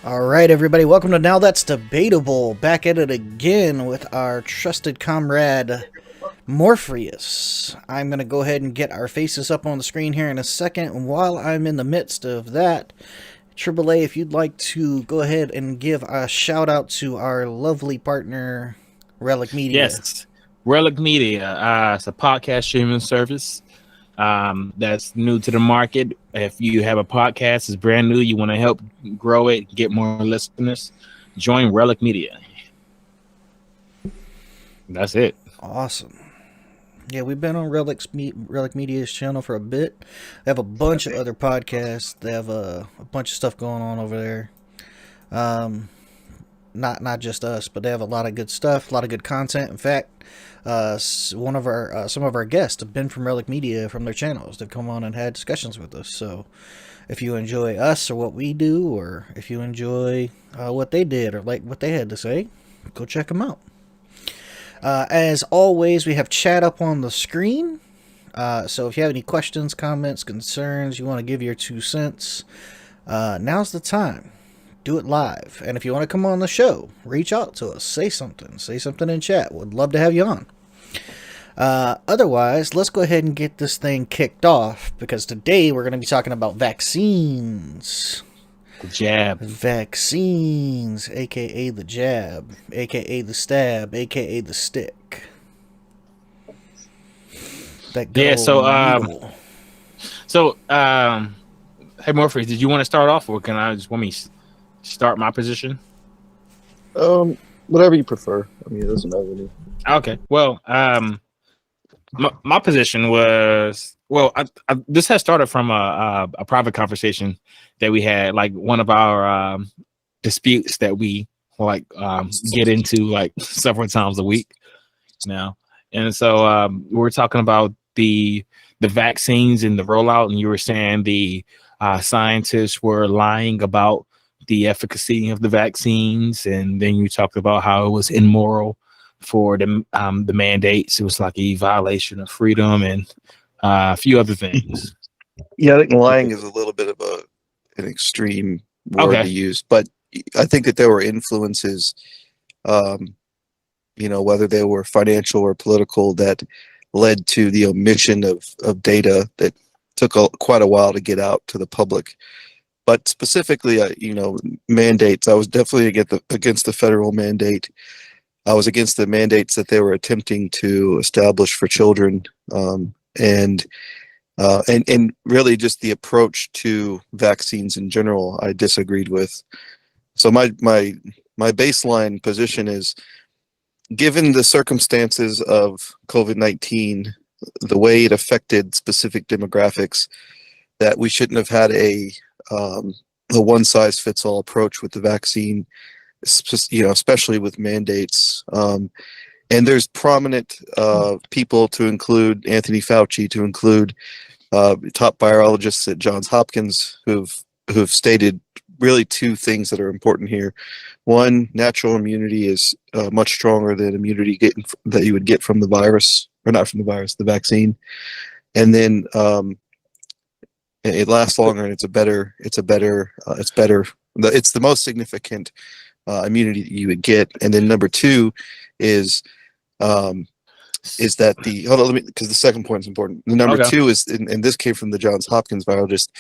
All right, everybody, welcome to Now That's Debatable. Back at it again with our trusted comrade, Morefreeus. I'm going to go ahead and get our faces up on the screen here in a second. And while I'm in the midst of that, Triboulet, if you'd like to go ahead and give a shout out to our lovely partner, Relic Media. Yes, Relic Media. It's a podcast streaming service that's new to the market. If you have a podcast, it's brand new, you want to help grow it, get more listeners, join Relic Media. That's it. Awesome. Yeah, we've been on Relic Media's channel for a bit. They have a bunch of other podcasts. They have a bunch of stuff going on over there. Not just us, but they have a lot of good stuff, a lot of good content. In fact, some of our guests have been from Relic Media from their channels. They've come on and had discussions with us. So, if you enjoy us or what we do, or if you enjoy what they did or like what they had to say, go check them out. As always, we have chat up on the screen. So if you have any questions, comments, concerns, you want to give your 2 cents, now's the time. Do it live. And if you want to come on the show, reach out to us. Say something. Say something in chat. Would love to have you on. Otherwise, let's go ahead and get this thing kicked off, because today we're going to be talking about vaccines. The jab. Vaccines, aka the jab, aka the stab, aka the stick. That Yeah, so hey Morpheus, did you want to start off, or can I just want me start my position? Whatever you prefer. I mean, it doesn't matter to me. Okay. Well, my position was, this has started from a private conversation that we had, like one of our disputes that we get into like several times a week now. And so we're talking about the vaccines and the rollout, and you were saying the scientists were lying about the efficacy of the vaccines, and then you talked about how it was immoral for the mandates. It was like a violation of freedom and a few other things. Yeah, I think lying is a little bit of an extreme word to use, but I think that there were influences, whether they were financial or political, that led to the omission of data that took quite a while to get out to the public. But specifically, mandates, I was definitely against the federal mandate. I was against the mandates that they were attempting to establish for children, and really just the approach to vaccines in general, I disagreed with. So my baseline position is, given the circumstances of COVID-19, the way it affected specific demographics, that we shouldn't have had a one-size-fits-all approach with the vaccine, especially with mandates. And there's prominent people, to include Anthony Fauci, to include top virologists at Johns Hopkins, who've stated really 2 things that are important here. One, natural immunity is much stronger than immunity that you would get from the virus, or not from the virus, the vaccine. And then it lasts longer, and it's the most significant immunity that you would get. And then number 2 is that because the second point is important. The number 2 is, and this came from the Johns Hopkins virologist,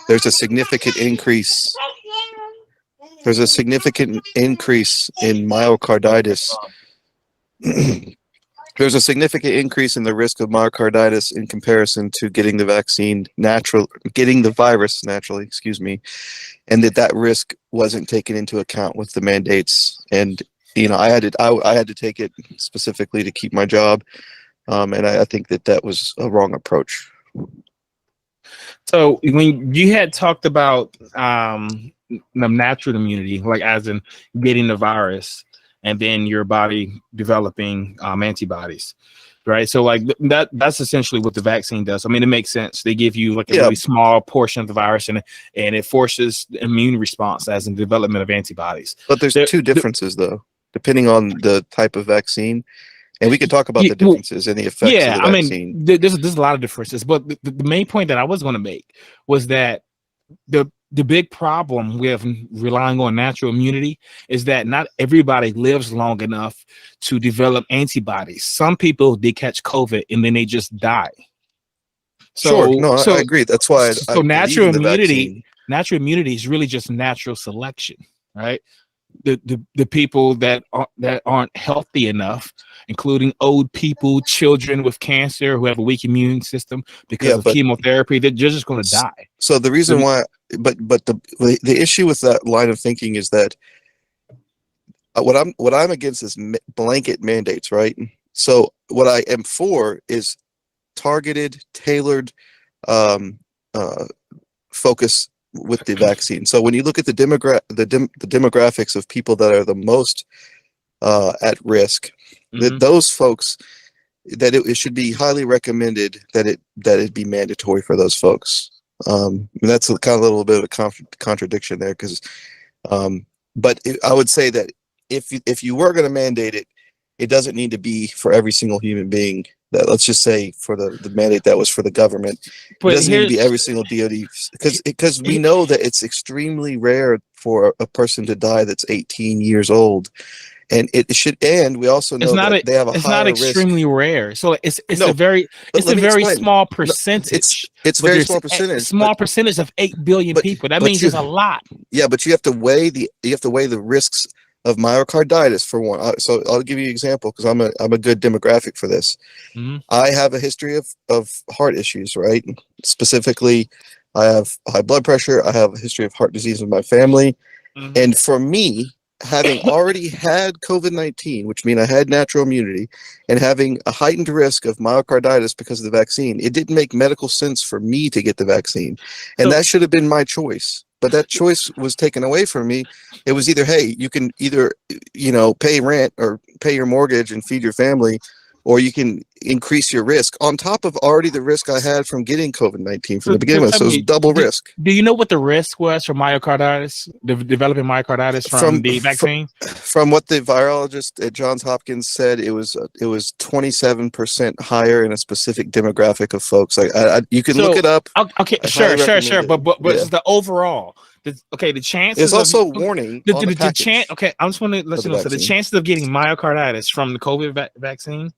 there's a significant increase in myocarditis. There's a significant increase in the risk of myocarditis in comparison to getting the virus naturally, and that risk wasn't taken into account with the mandates. And I had to take it specifically to keep my job, and I think that was a wrong approach. So when you had talked about natural immunity, like as in getting the virus and then your body developing antibodies, right? So like that's essentially what the vaccine does. I mean, it makes sense. They give you like a really small portion of the virus, and it forces the immune response as in development of antibodies. But there's 2 differences though, depending on the type of vaccine. And we could talk about the differences and the effects of the vaccine. I mean, there's a lot of differences, but the main point that I was going to make was that the the big problem with relying on natural immunity is that not everybody lives long enough to develop antibodies. Some people, they catch COVID and then they just die. Sure, So, no, I agree. That's why I believe natural in the immunity, vaccine. natural immunity is really just natural selection, right? The people that aren't healthy enough, including old people, children with cancer who have a weak immune system because of chemotherapy, they're just going to die. So the reason why, but the issue with that line of thinking is that what I'm against is blanket mandates, right? So what I am for is targeted, tailored focus with the vaccine. So when you look at the demographics of people that are the most at risk, those folks, that it should be highly recommended that it be mandatory for those folks. And that's a kind of a little bit of a contradiction there, because but I would say that if you were going to mandate it, it doesn't need to be for every single human being. That, let's just say, for the mandate that was for the government, it doesn't need to be every single DoD, because we know that it's extremely rare for a person to die that's 18 years old, and it should. And we also know that they have a higher risk. It's not extremely rare, so it's No, a very small No, percentage. it's very small percentage. Small percentage of 8 billion people. That means there's a lot. Yeah, but you have to weigh the risks of myocarditis, for one. So I'll give you an example, because I'm a good demographic for this. I have a history of heart issues, right? Specifically, I have high blood pressure. I have a history of heart disease in my family. And for me, having already had COVID-19, which means I had natural immunity, and having a heightened risk of myocarditis because of the vaccine, it didn't make medical sense for me to get the vaccine. And that should have been my choice. But that choice was taken away from me. It was either, hey, you can either, pay rent or pay your mortgage and feed your family, or you can increase your risk on top of already the risk I had from getting COVID-19 from the beginning. So it was double risk. Do you know what the risk was for myocarditis, developing myocarditis from the vaccine? From what the virologist at Johns Hopkins said, it was 27% higher in a specific demographic of folks. Like you can look it up. Okay, sure. But it's the overall. The chances. There's also warning. The chance. Okay, I just want to let you know. So the chances of getting myocarditis from the COVID vaccine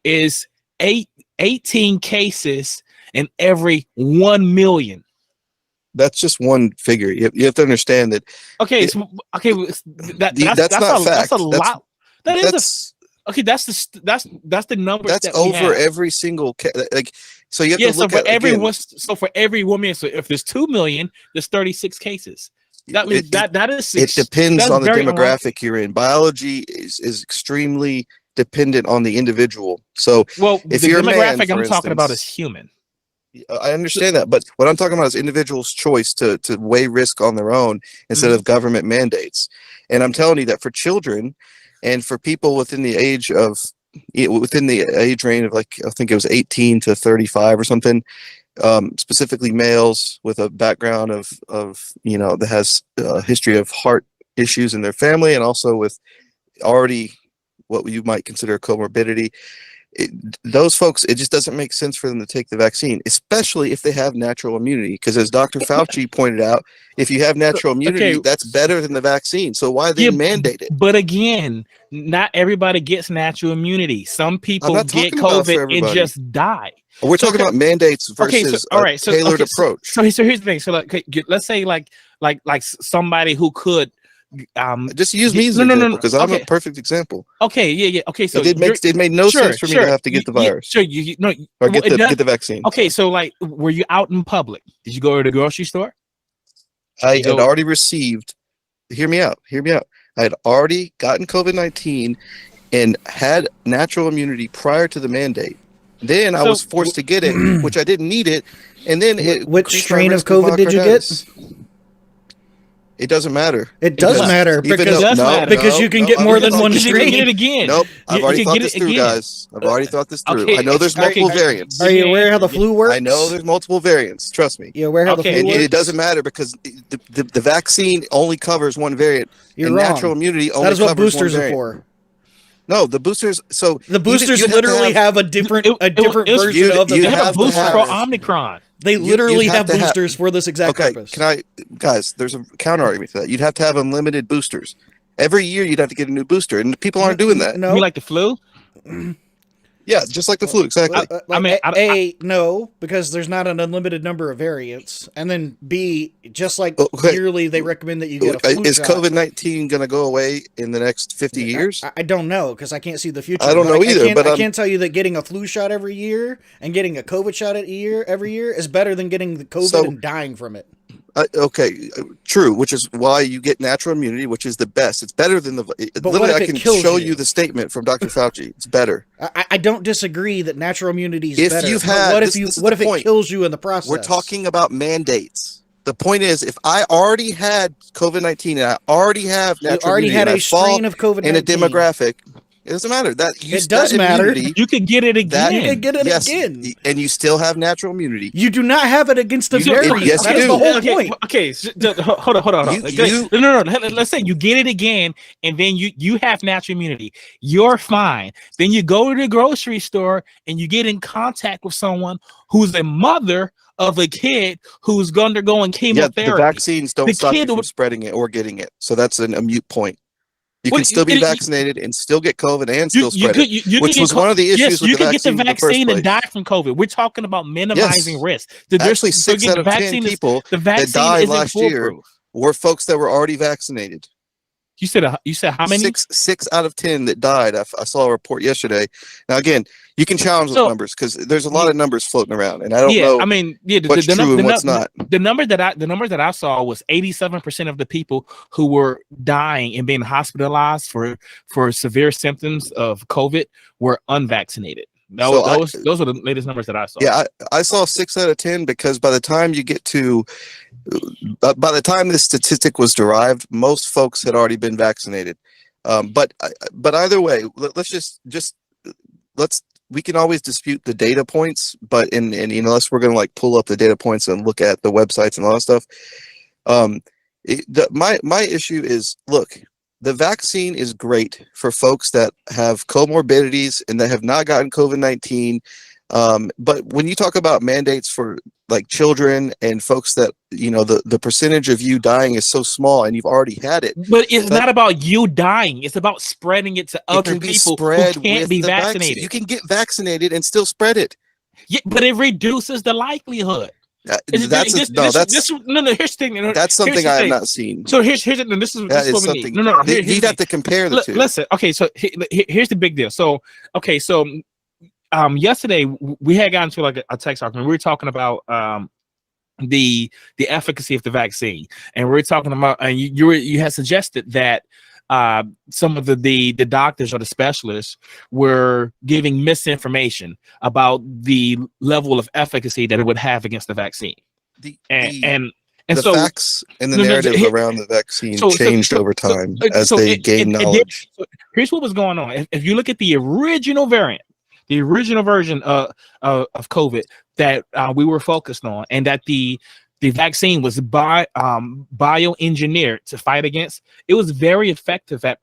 is 18 cases in every 1 million. That's just one figure. You have to understand that. Okay, that's not fact. That's a lot. That's the number. That's over every single so you have to look at everyone. So for every woman, so if there's 2 million, there's 36 cases. That means that is. It depends on the demographic you're in. Biology is extremely dependent on the individual. So if the you're demographic a man, I'm talking about is human. I understand that, but what I'm talking about is individuals' choice to weigh risk on their own instead of government mandates. And I'm telling you that for children and for people within the age range of, like, I think it was 18 to 35 or something, specifically males with a background of that has a history of heart issues in their family, and also with already what you might consider comorbidity. Those folks, it just doesn't make sense for them to take the vaccine, especially if they have natural immunity. Because as Dr. Fauci pointed out, if you have natural immunity, that's better than the vaccine. So why they mandate it? But again, not everybody gets natural immunity. Some people get COVID and just die. We're talking about mandates versus a tailored approach. So here's the thing. So let's say like somebody who could. Just use me as an example, because I'm a perfect example. Okay, okay. So it made no sense for me to have to get the virus. Or get the vaccine. Okay, so were you out in public? Did you go to the grocery store? I had already received. Hear me out. I had already gotten COVID-19 and had natural immunity prior to the mandate. Then I was forced to get it, which I didn't need it. And then which strain of COVID did you get? It doesn't matter. It does matter because you can get more than one strain. You can get it again. Nope. I've already thought this through, guys. I've already thought this through. I know there's multiple variants. Are you aware how the flu works? I know there's multiple variants. Trust me. You aware how the flu works? It doesn't matter because the vaccine only covers one variant. You're wrong. Natural immunity only covers one variant. That is what boosters are for. No, the boosters. So the boosters literally have a different version of the. They have a booster for Omicron. They You'd literally have have to boosters for this exact Okay, purpose. guys, there's a counter argument to that. You'd have to have unlimited boosters. Every year you'd have to get a new booster, and people aren't doing that. You No. mean like the flu? Yeah, just like the flu, exactly. No, because there's not an unlimited number of variants, and then B, just like Okay. yearly, they recommend that you get a flu Is shot. COVID-19 going to go away in the next 50 years? I don't know, because I can't see the future. I don't know either, but I can tell you that getting a flu shot every year and getting a COVID shot every year is better than getting the COVID and dying from it. Okay, true, which is why you get natural immunity, which is the best. It's better than literally, I can show you the statement from Dr. Fauci. It's better. I don't disagree that natural immunity is If better. you've had, what if it kills you in the process? We're talking about mandates. The point is, if I already had COVID-19 and I already have natural immunity, had a strain of COVID-19 in a demographic, it doesn't matter. It does matter. You could get it again. You could get it again, and you still have natural immunity. You do not have it against the variant. Yes, that you is do. the whole point. Okay, hold on. No. Let's say you get it again, and then you have natural immunity. You're fine. Then you go to the grocery store and you get in contact with someone who's a mother of a kid who's undergoing chemotherapy. Yeah, the vaccines don't stop you from spreading it or getting it. So that's a mute point. You can still be vaccinated and still get COVID and still spread it, which was one of the issues with the vaccine. You can get the vaccine and die from COVID. We're talking about minimizing risk. Actually, 6 out of 10 people that died last year were folks that were already vaccinated. You said how many? 6 out of 10 that died. I saw a report yesterday. Now again, you can challenge those numbers because there's a lot of numbers floating around, and I don't know. I mean, what's true and what's not. The numbers that I saw was 87% of the people who were dying and being hospitalized for severe symptoms of COVID were unvaccinated. Those are the latest numbers that I saw. Yeah, I saw 6 out of 10 because by the time you get to by the time this statistic was derived, most folks had already been vaccinated. But either way, we can always dispute the data points, but unless we're going to like pull up the data points and look at the websites and all that stuff, my issue is, look, the vaccine is great for folks that have comorbidities and that have not gotten COVID-19. But when you talk about mandates for like children and folks that, the percentage of you dying is so small and you've already had it. But it's not about you dying. It's about spreading it to other people who can't be vaccinated. You can get vaccinated and still spread it. Yeah, but it reduces the likelihood. Here's the thing. That's something I have not seen. So here's this is what we need. You'd have to compare the two. Listen, okay, so here's the big deal. So yesterday we had gotten to like a text argument. We were talking about the efficacy of the vaccine, and we were talking about, and you had suggested that some of the doctors or the specialists were giving misinformation about the level of efficacy that it would have against the vaccine. The facts and the narrative around the vaccine changed over time as they gained knowledge. Here's what was going on. If you look at the original variant, the original version of COVID that we were focused on, and that the vaccine was bioengineered to fight against, it was very effective at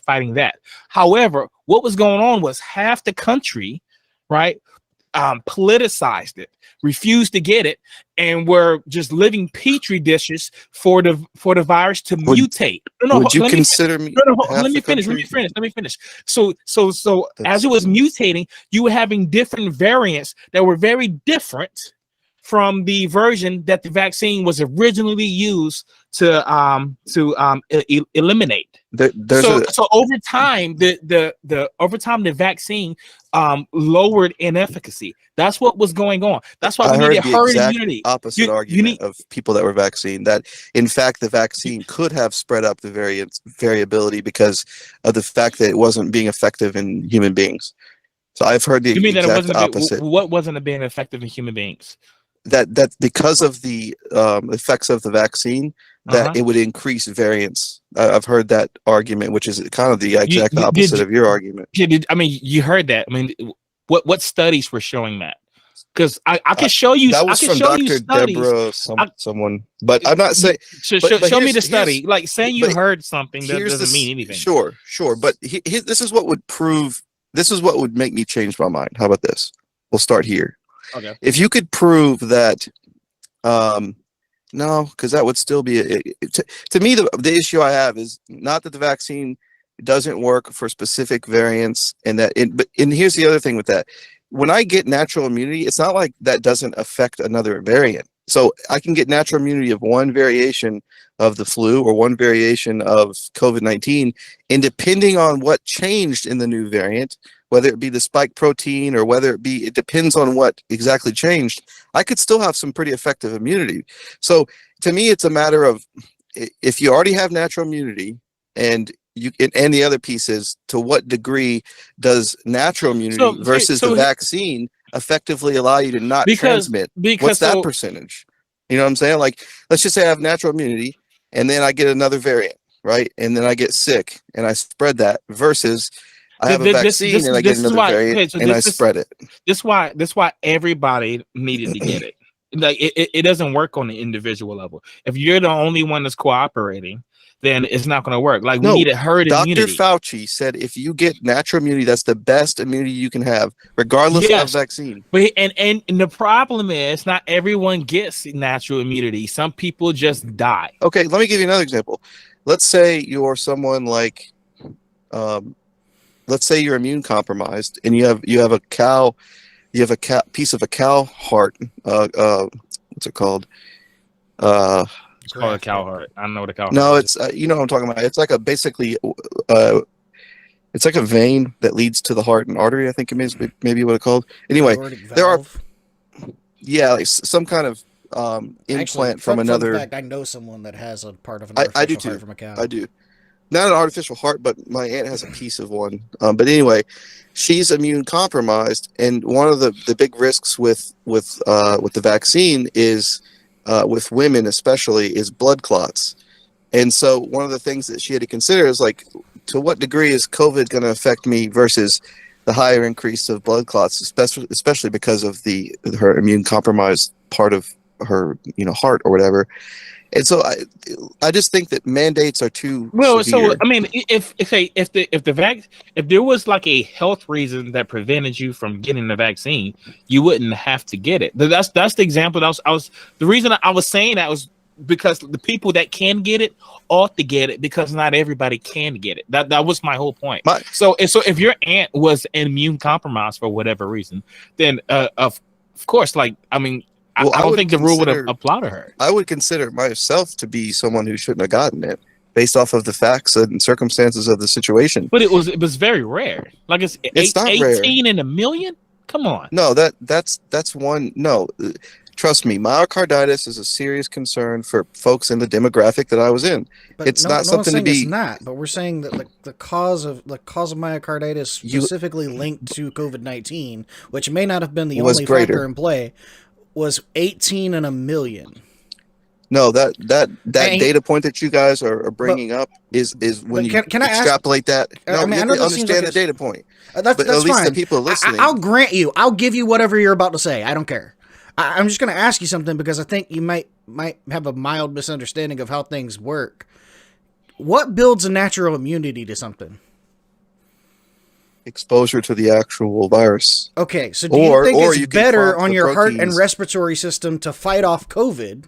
fighting that. However, what was going on was half the country, right, politicized it, refused to get it, and were just living petri dishes for the virus to mutate. Would you consider me? Let me finish. So as it was mutating, you were having different variants that were very different from the version that the vaccine was originally used to eliminate. So over time, the vaccine lowered in efficacy. That's what was going on. That's why we needed herd immunity. Opposite argument of people that were vaccinated, that in fact the vaccine could have spread up the variability because of the fact that it wasn't being effective in human beings. So I've heard the exact opposite. What wasn't being effective in human beings? That because of the effects of the vaccine, that it would increase variance. I've heard that argument, which is kind of the exact opposite of your argument. You heard that. I mean, what studies were showing that? Because I can show you. That was from Dr. Deborah, someone. But I'm not saying. Show me the study. Like saying you heard something that doesn't mean anything. Sure. But this is what would prove. This is what would make me change my mind. How about this? We'll start here. Okay. If you could prove that, no, because that would still be to me the issue I have is not that the vaccine doesn't work for specific variants, and here's the other thing with that: when I get natural immunity, it's not like that doesn't affect another variant. So I can get natural immunity of one variation of the flu or one variation of COVID-19, and depending on what changed in the new variant, whether it be the spike protein or whether it depends on what exactly changed, I could still have some pretty effective immunity. So to me, it's a matter of if you already have natural immunity, and the other piece is to what degree does natural immunity versus the vaccine effectively allow you to not transmit? What's that percentage? You know what I'm saying? Like, let's just say I have natural immunity and then I get another variant, right? And then I get sick and I spread that versus I have a vaccine and I get another variant and I spread it. This why everybody needed to get it. Like it doesn't work on the individual level. If you're the only one that's cooperating, then it's not going to work. Like, we need a herd immunity. Dr. Fauci said if you get natural immunity, that's the best immunity you can have, regardless of vaccine. But and the problem is not everyone gets natural immunity. Some people just die. Okay, let me give you another example. Let's say you're someone like, let's say you're immune compromised, and you have a piece of a cow heart. What's it called? It's called a cow heart. I don't know what a cow heart No, is. it's you know what I'm talking about. It's like it's like a vein that leads to the heart and artery. I think it is maybe what it's called. Anyway, there are like some kind of implant from another. In fact, I know someone that has a part of an I do artificial too. heart from a cow. I do. Not an artificial heart, but my aunt has a piece of one. But anyway, she's immune compromised, and one of the big risks with the vaccine is with women especially is blood clots. And so one of the things that she had to consider is like, to what degree is COVID going to affect me versus the higher increase of blood clots, especially because of her immune compromised part of her heart or whatever. And so I just think that mandates are too severe. So I mean, if there was like a health reason that prevented you from getting the vaccine, you wouldn't have to get it. That's the example that the reason I was saying that was because the people that can get it ought to get it, because not everybody can get it. That was my whole point. So if your aunt was immune compromised for whatever reason, then of course, like, I mean, well, I don't think the rule would apply to her. I would consider myself to be someone who shouldn't have gotten it based off of the facts and circumstances of the situation. But it was very rare. Like, it's not 18 rare. in a million? Come on. No, that's one. No, trust me, myocarditis is a serious concern for folks in the demographic that I was in. But it's not something to be. It's not. But we're saying that the cause of myocarditis specifically linked to COVID-19, which may not have been the only factor in play, was 18 in a million. No, that data point that you guys are bringing up is when you extrapolate that. No, you have to understand the data point. That's at least fine. the people listening. I'll grant you. I'll give you whatever you're about to say. I don't care. I'm just going to ask you something because I think you might have a mild misunderstanding of how things work. What builds a natural immunity to something? Exposure to the actual virus. Okay, so do you think it's better on your heart and respiratory system to fight off COVID,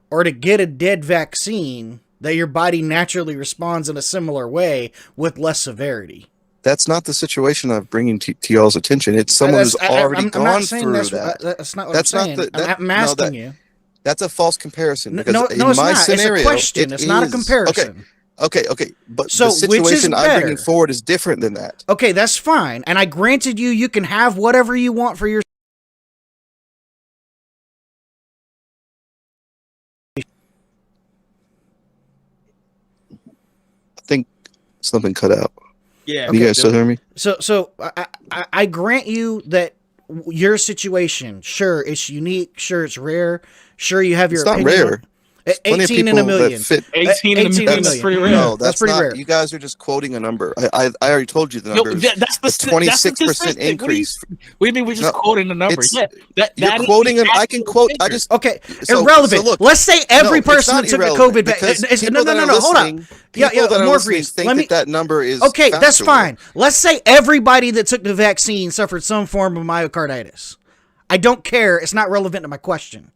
or to get a dead vaccine that your body naturally responds in a similar way with less severity? That's not the situation I'm bringing to y'all's attention. It's someone who's already gone through that. That's not what I'm saying. I'm asking you. That's a false comparison. Because no, it's not. It's a question. It's not a comparison. Okay. But the situation I'm bringing forward is different than that. Okay, that's fine. And I granted you can have whatever you want for your. I think something cut out. Yeah. You guys still hear me? So I grant you that your situation, sure, it's unique. Sure, it's rare. Sure, you have your opinion. It's not rare. 18 in a million. 18 in a million. That's pretty rare. No, that's pretty rare. You guys are just quoting a number. I already told you the number. That's the 26% increase. What do you mean we're just quoting a number? You're quoting an. I can quote. I just irrelevant. So look, let's say every person that took the COVID vaccine. No. Hold on. Morefreeus. Think that number is okay. That's fine. Let's say everybody that took the vaccine suffered some form of myocarditis. I don't care. It's not relevant to my question.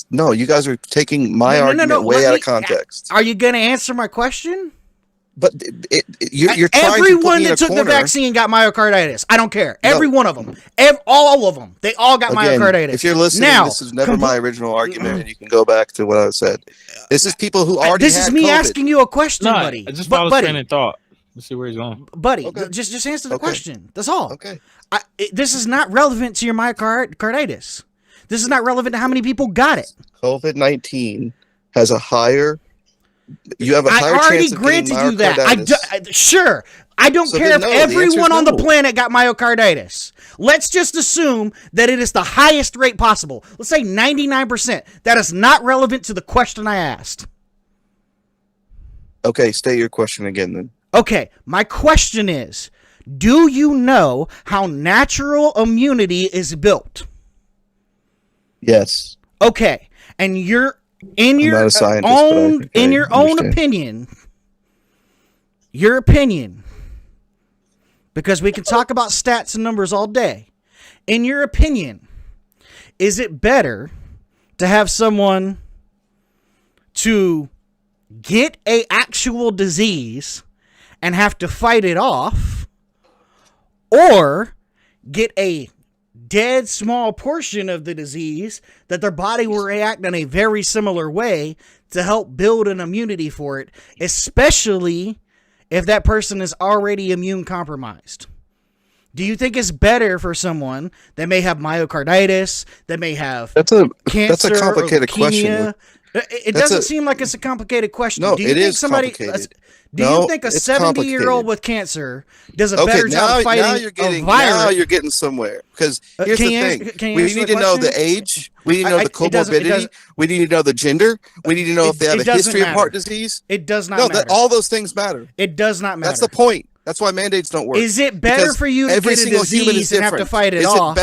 No, you guys are taking my argument way out of context. Are you going to answer my question? But you're trying everyone to put me in that a took corner. the vaccine got myocarditis. I don't care. Every one of them. All of them. They all got myocarditis. If you're listening, this is never my original argument, and you can go back to what I said. This is people who already This is me COVID. asking you a question, buddy. I just follow train of thought. Let's see where he's going. Buddy, just answer the question. That's all. Okay. This is not relevant to your myocarditis. This is not relevant to how many people got it. COVID-19 has a higher... You have a higher I already chance of getting granted you that. Sure. I don't care if everyone on the planet got myocarditis. Let's just assume that it is the highest rate possible. Let's say 99%. That is not relevant to the question I asked. Okay, state your question again then. Okay, my question is, do you know how natural immunity is built? Yes. Okay, and in your own opinion, because we can talk about stats and numbers all day. In your opinion, is it better to have someone to get a actual disease and have to fight it off, or get a dead small portion of the disease that their body will react in a very similar way to help build an immunity for it, especially if that person is already immune compromised? Do you think it's better for someone that may have myocarditis, that may have cancer, that's a complicated question. It doesn't seem like it's a complicated question. No, it is complicated. Do you think a 70-year-old with cancer does a better job fighting a virus? Now you're getting somewhere. Because here's the thing. We need to know the age. We need to know the comorbidity. We need to know the gender. We need to know if they have a history of heart disease. It does not matter. All those things matter. It does not matter. That's the point. That's why mandates don't work. Is it better for you to get a disease and have to fight it off?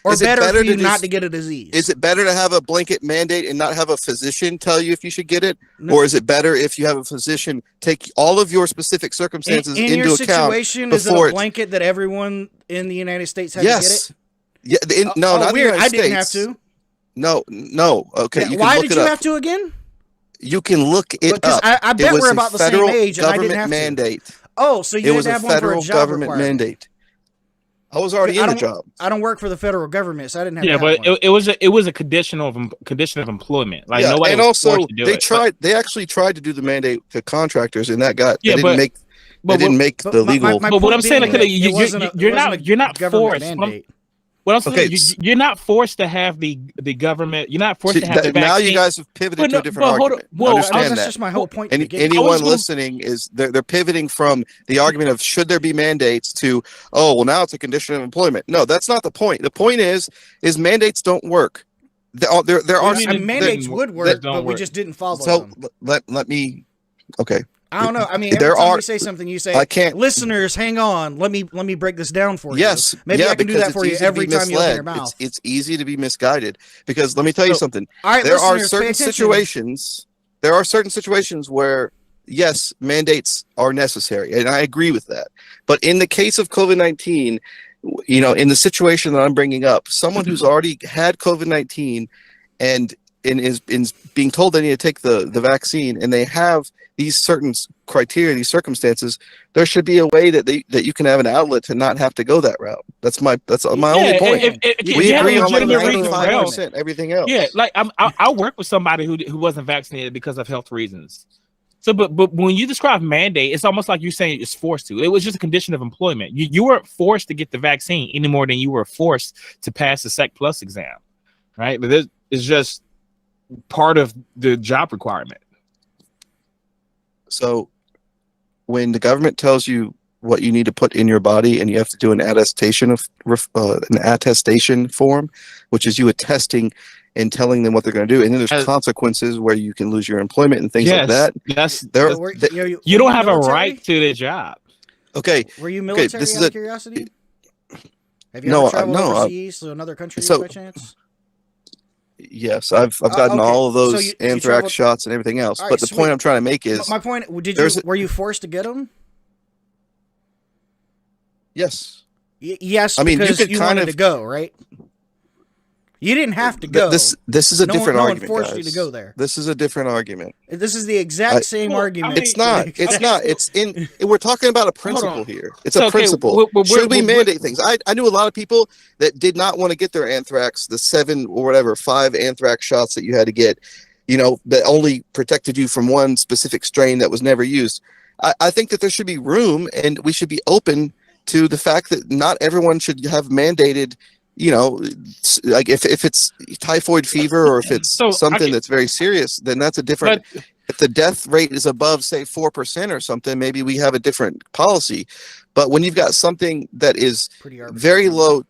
Or better for you not to get a disease? Is it better to have a blanket mandate and not have a physician tell you if you should get it? No. Or is it better if you have a physician take all of your specific circumstances into account? In your situation, is it a blanket that everyone in the United States has to get it? Yeah. No, not weird. The United States. I didn't have to. No. Okay. Yeah, why did you have to again? You can look it up. I bet we're about the same age, and I didn't have to. Mandate. Oh, so you had to have one for a job government mandate. I was already in the job. I don't work for the federal government, so I didn't have. Yeah, but it was a condition of employment. Like nobody. And also, they actually tried to do the mandate to contractors, and that got they didn't make the legal. But what I'm saying, you're not forced. What I'm saying, you're not forced to have the government. You're not forced to have the vaccine. Now you guys have pivoted to a different argument. Understand that's just my whole point. Anyone listening is they're pivoting from the argument of should there be mandates to now it's a condition of employment. No, that's not the point. The point is mandates don't work. There are mandates would work, but we just didn't follow them. So let me. Okay. I don't know. I mean, every time you say something, you say, listeners, hang on. Let me break this down for you. Yes. Maybe I can do that for you every time you open your mouth. It's easy to be misguided because let me tell you something. All right, there are certain situations where, yes, mandates are necessary. And I agree with that. But in the case of COVID-19, in the situation that I'm bringing up, someone who's already had COVID-19 and is being told they need to take the vaccine and they have these certain criteria, these circumstances, there should be a way that you can have an outlet to not have to go that route. That's my only point. We agree on like 95% everything else. Yeah, like I work with somebody who wasn't vaccinated because of health reasons. So, but when you describe mandate, it's almost like you're saying it's forced to. It was just a condition of employment. You weren't forced to get the vaccine any more than you were forced to pass the Sec Plus exam, right? But it's just part of the job requirement. So when the government tells you what you need to put in your body and you have to do an attestation form, which is you attesting and telling them what they're going to do, and then there's consequences where you can lose your employment and things like that. You don't have a right to the job. Okay. Were you military out of curiosity? Have you ever traveled overseas to another country by chance? Yes, I've gotten all of those anthrax shots and everything else. But the point I'm trying to make is my point. Were you forced to get them? Yes. Yes. I mean, because you wanted to go, right? You didn't have to go. This is a different no argument. one forced guys. you to go there. This is a different argument. This is the exact same argument. It's not. It's not. It's in. We're talking about a principle here. It's a okay, principle. Should we mandate things? I knew a lot of people that did not want to get their anthrax, the 7 or whatever 5 anthrax shots that you had to get, that only protected you from one specific strain that was never used. I think that there should be room, and we should be open to the fact that not everyone should have mandated. Like if it's typhoid fever or if it's something that's very serious, then that's a different. If the death rate is above, say, 4% or something, maybe we have a different policy. But when you've got something that is very low,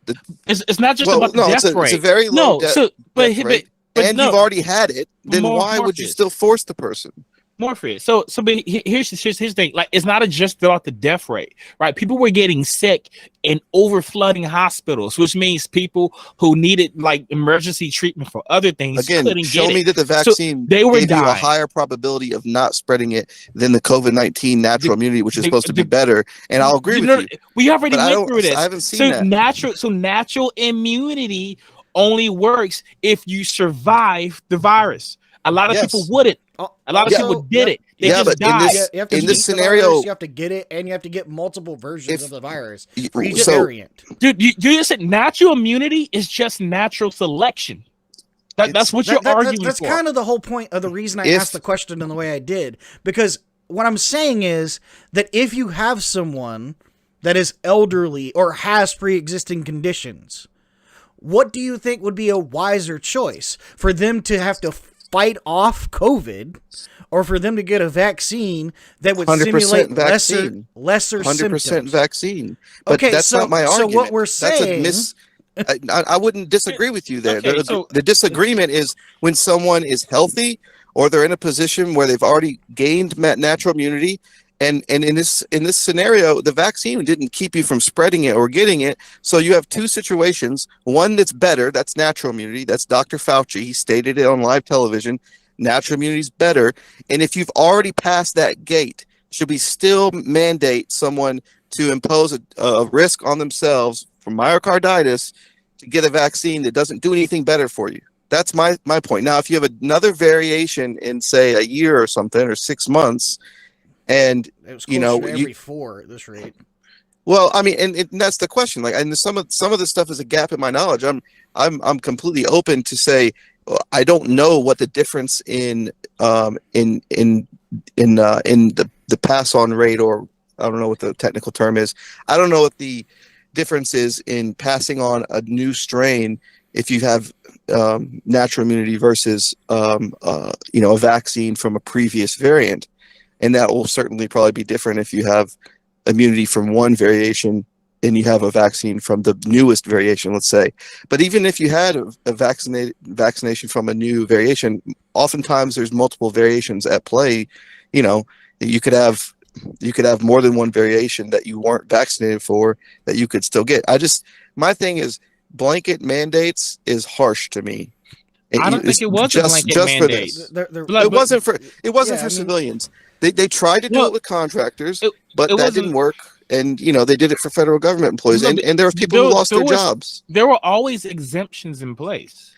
it's not just about the death rate. It's a very low death rate, and you've already had it. Then why would you still force the person? Morefreeus. So but here's the thing. Like, it's not just about the death rate, right? People were getting sick and overflooding hospitals, which means people who needed like emergency treatment for other things couldn't show get me it. that the vaccine they were gave you a higher probability of not spreading it than the COVID-19 natural immunity, which is supposed to be better. And I'll agree with you. We already went through this. I haven't seen that. Natural immunity only works if you survive the virus. A lot of people wouldn't. A lot of people did it. They just died. In this scenario, you have to get it, and you have to get multiple versions of the virus for each variant. Dude, you just said natural immunity is just natural selection. That's what you're arguing That's for. kind of the whole point of the reason I asked the question in the way I did. Because what I'm saying is that if you have someone that is elderly or has pre-existing conditions, what do you think would be a wiser choice? For them to have to fight off COVID, or for them to get a vaccine that would simulate lesser 100% symptoms? Vaccine. But that's not my argument. So what we're saying... I wouldn't disagree with you there. The disagreement is when someone is healthy or they're in a position where they've already gained natural immunity. And in this scenario, the vaccine didn't keep you from spreading it or getting it. So you have two situations. One that's better, that's natural immunity. That's Dr. Fauci. He stated it on live television. Natural immunity is better. And if you've already passed that gate, should we still mandate someone to impose a risk on themselves from myocarditis to get a vaccine that doesn't do anything better for you? That's my point. Now, if you have another variation in, say, a year or something, or 6 months, and it was every 4 at this rate. Well, I mean, and that's the question. Like, and some of this stuff is a gap in my knowledge. I'm completely open to say I don't know what the difference in the pass on rate, or I don't know what the technical term is. I don't know what the difference is in passing on a new strain if you have natural immunity versus a vaccine from a previous variant. And that will certainly probably be different if you have immunity from one variation and you have a vaccine from the newest variation, let's say. But even if you had a vaccination from a new variation, oftentimes there's multiple variations at play. You could have more than one variation that you weren't vaccinated for that you could still get. My thing is, blanket mandates is harsh to me. I don't think it was a blanket mandate. It wasn't for civilians. They tried to do it with contractors, but that didn't work. And they did it for federal government employees, and there were people who lost their jobs. There were always exemptions in place.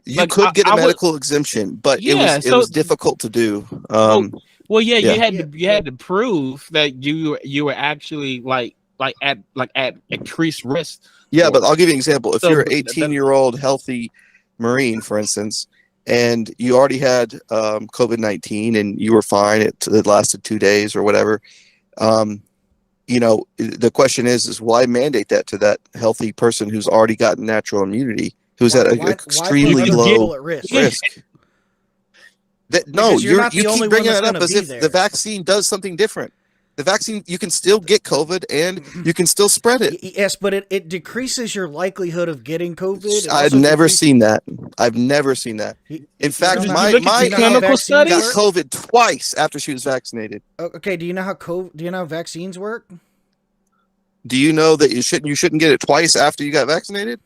You could get a medical exemption, but it was difficult to do. You had to prove that you were actually at increased risk. Yeah, but I'll give you an example. If you're an 18-year-old healthy Marine, for instance, and you already had COVID-19 and you were fine, it lasted 2 days or whatever. The question is why mandate that to that healthy person who's already gotten natural immunity, who's at an extremely low risk? You keep bringing that up as if the vaccine does something different. The vaccine, you can still get COVID and you can still spread it. Yes, but it decreases your likelihood of getting COVID. I've never seen that. In fact, my clinical studies got COVID twice after she was vaccinated. Okay, do you know how vaccines work? Do you know that you shouldn't get it twice after you got vaccinated?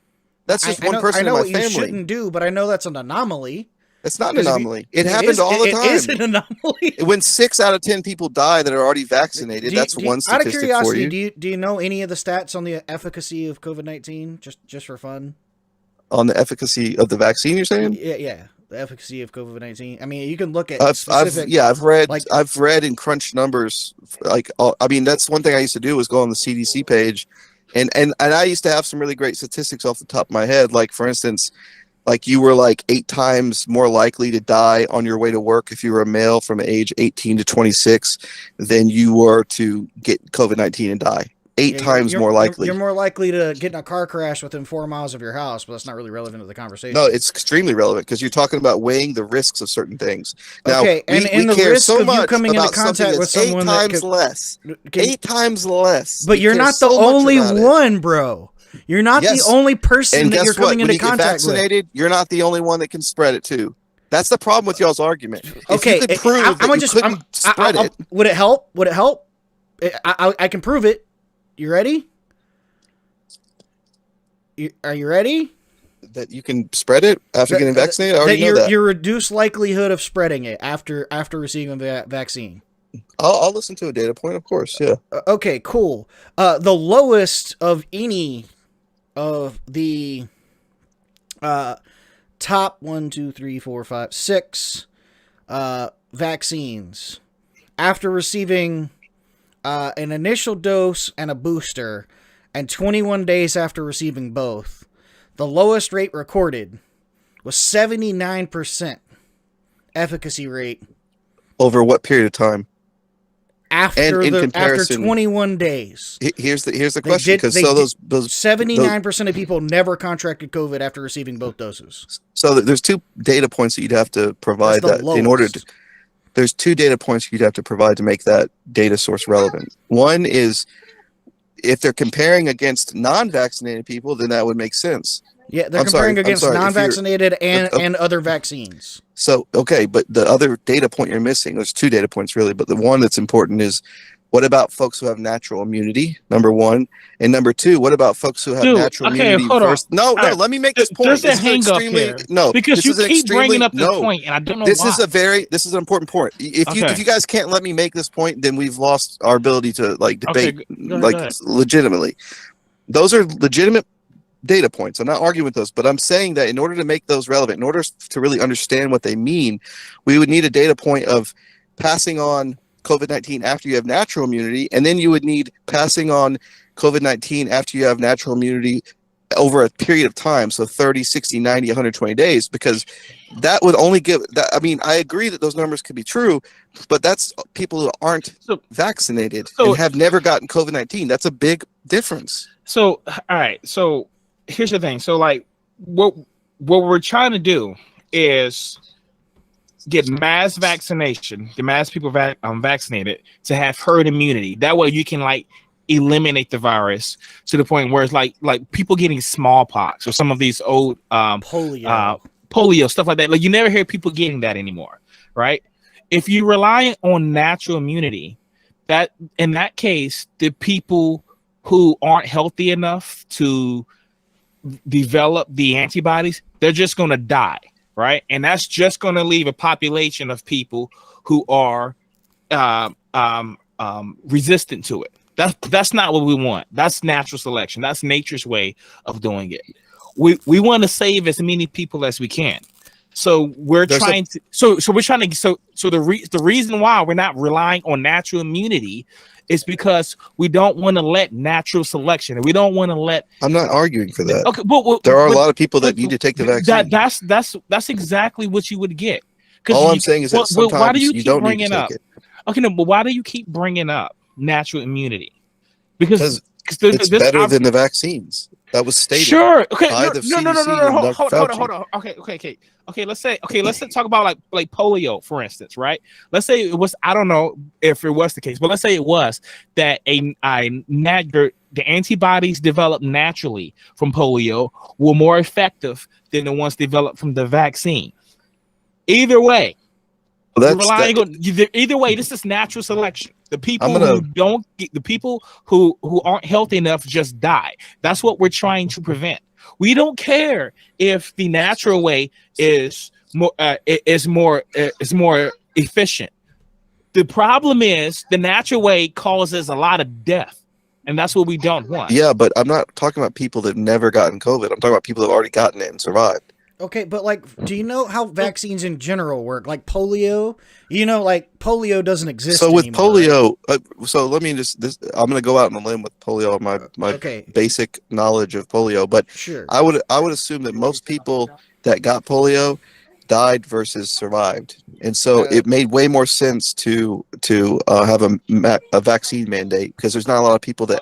That's just one person in my family. I know what you shouldn't do, but I know that's an anomaly. It's not an anomaly. It happens all the time. It is an anomaly. When 6 out of 10 people die that are already vaccinated, that's one statistic for you. Out of curiosity, do you know any of the stats on the efficacy of COVID-19? Just for fun. on the efficacy of the vaccine, you're saying? Yeah. The efficacy of COVID-19. I mean, you can look at I've read and crunched numbers. Like, I mean, that's one thing I used to do was go on the CDC page, and I used to have some really great statistics off the top of my head. Like, for instance, like you were like 8 times more likely to die on your way to work if you were a male from age 18 to 26 than you were to get COVID-19 and die. 8 times more likely. You're more likely to get in a car crash within 4 miles of your house, but that's not really relevant to the conversation. No, it's extremely relevant because you're talking about weighing the risks of certain things. Now, okay, and the care risk so of much you coming into about contact with someone 8 times less. 8 times less. But you're not the only one, bro. You're not the only person that you're coming into contact with. You're not the only one that can spread it too. That's the problem with y'all's argument. Okay, if you could prove that you couldn't spread it, would it help? Would it help? I can prove it. You ready? Are you ready? That you can spread it after getting vaccinated? I already know that. Your reduced likelihood of spreading it after receiving the vaccine. I'll listen to a data point, of course. Yeah. Okay, cool. The lowest of any of the top 6 vaccines after receiving an initial dose and a booster, and 21 days after receiving both, the lowest rate recorded was 79% efficacy rate. Over what period of time? After 21 days. Here's the question, because those 79% of people never contracted COVID after receiving both doses. So there's 2 data points that you'd have to provide there's 2 data points you'd have to provide to make that data source relevant. One is if they're comparing against non-vaccinated people, then that would make sense. Yeah, they're comparing against non-vaccinated and other vaccines. So, okay, but the other data point you're missing, there's 2 data points really, but the one that's important is, what about folks who have natural immunity, number 1? And number 2, what about folks who have natural immunity first? No, let me make this point. There's a hang up here. No, because you keep bringing up the point, and I don't know why. This is an important point. If you guys can't let me make this point, then we've lost our ability to debate legitimately. Those are legitimate data points. I'm not arguing with those, but I'm saying that in order to make those relevant, in order to really understand what they mean, we would need a data point of passing on COVID-19 after you have natural immunity, and then you would need passing on COVID-19 after you have natural immunity over a period of time, so 30, 60, 90, 120 days, because that would only give that. I mean, I agree that those numbers could be true, but that's people who aren't vaccinated and have never gotten COVID-19. That's a big difference. So, all right. So here's the thing. So, like, what we're trying to do is get mass vaccination, the mass people vaccinated, to have herd immunity. That way you can eliminate the virus to the point where it's like people getting smallpox or some of these old polio stuff like that. Like, you never hear people getting that anymore, right? If you rely on natural immunity, that in that case, the people who aren't healthy enough to develop the antibodies, they're just going to die. Right. And that's just going to leave a population of people who are resistant to it. That's not what we want. That's natural selection. That's nature's way of doing it. We want to save as many people as we can. So the reason why we're not relying on natural immunity is because we don't want to let natural selection, and we don't want to let. I'm not arguing for that. Okay, there are a lot of people that need to take the vaccine. That's exactly what you would get. All I'm saying is that sometimes why do you don't keep need to take it. Okay, no, but why do you keep bringing up natural immunity? Because it's better than the vaccines. That was stated. Sure. Okay. By the CDC. Hold on. Okay. Let's talk about like polio, for instance, right? Let's say it was. I don't know if it was the case, but let's say it was that the antibodies developed naturally from polio were more effective than the ones developed from the vaccine. Either way, either way, this is natural selection. The people who aren't healthy enough just die. That's what we're trying to prevent. We don't care if the natural way is more efficient. The problem is the natural way causes a lot of death. and that's what we don't want. Yeah, but I'm not talking about people that have never gotten COVID. I'm talking about people that have already gotten it and survived. Okay, but like, do you know how vaccines in general work? Like polio, like polio doesn't exist. So with anymore, polio, so let me I'm going to go out on a limb with polio, my okay. basic knowledge of polio, but Sure. I would assume that most people that got polio died versus survived, and so it made way more sense to have a vaccine mandate, because there's not a lot of people that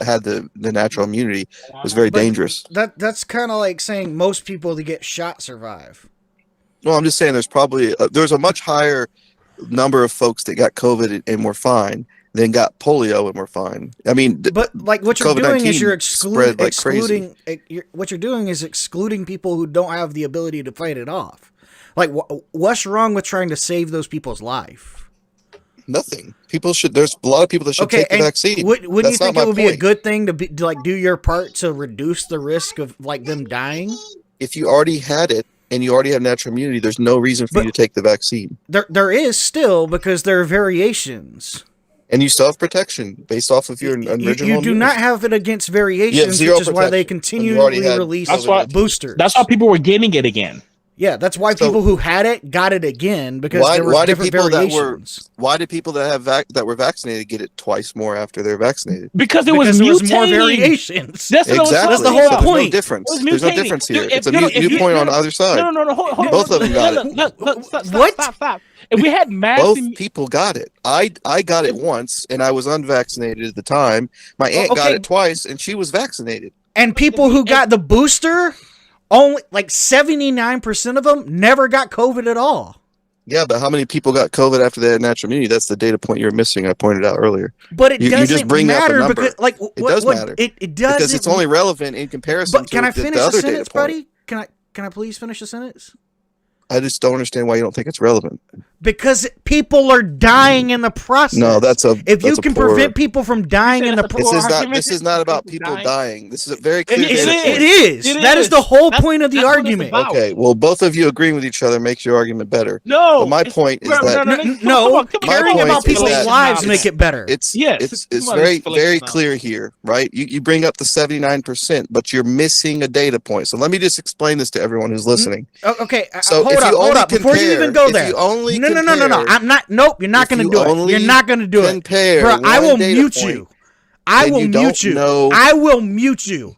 had the natural immunity. It was very dangerous. That's kind of like saying most people that get shot survive. Well, I'm just saying there's probably there's a much higher number of folks that got COVID and were fine than got polio and were fine. I mean, but like what you're doing is you're excluding what you're doing is excluding people who don't have the ability to fight it off. Like, what's wrong with trying to save those people's life? Nothing. There's a lot of people that should take the vaccine. Wouldn't you think it would be a good thing to like do your part to reduce the risk of like them dying? If you already had it and you already have natural immunity, there's no reason for you to take the vaccine. There is still, because there are variations. And you still have protection based off of your original immunity. You do not have it against variations, which is why they continually release boosters. That's why people were getting it again. Yeah, that's why people who had it got it again, because there were different variations. Why did people that were vaccinated get it twice more after they're vaccinated? Because there was more variations. That's the whole point. There's no difference here. It's a mute point on either side. No. Hold Both of them got it. What? Stop. If we had both people got it. I got it once, and I was unvaccinated at the time. My aunt got it twice, and she was vaccinated. And people who got the booster, only like 79% of them never got COVID at all. Yeah, but how many people got COVID after they had natural immunity? That's the data point you're missing. I pointed out earlier. But it doesn't just bring matter up a number. Because, like, it does matter. It does because it's only relevant in comparison. But can I finish the the other sentence, data point. buddy? Can I please finish the sentence? I just don't understand why you don't think it's relevant. Because people are dying in the process. No, if you can prevent people from dying in the process. This is not about people dying. This is a very clear data point. It is. That is the whole point of the argument. Okay, well, both of you agreeing with each other makes your argument better. No, but my point is that no, caring about people's lives make it better. It's very clear here, right? You bring up the 79%, but you're missing a data point. So let me just explain this to everyone who's listening. Okay, so hold up. Before you even go there, no. I'm not. Nope, you're not going to do it. You're not going to do it, bro. I will mute you. I will mute you. I will mute you.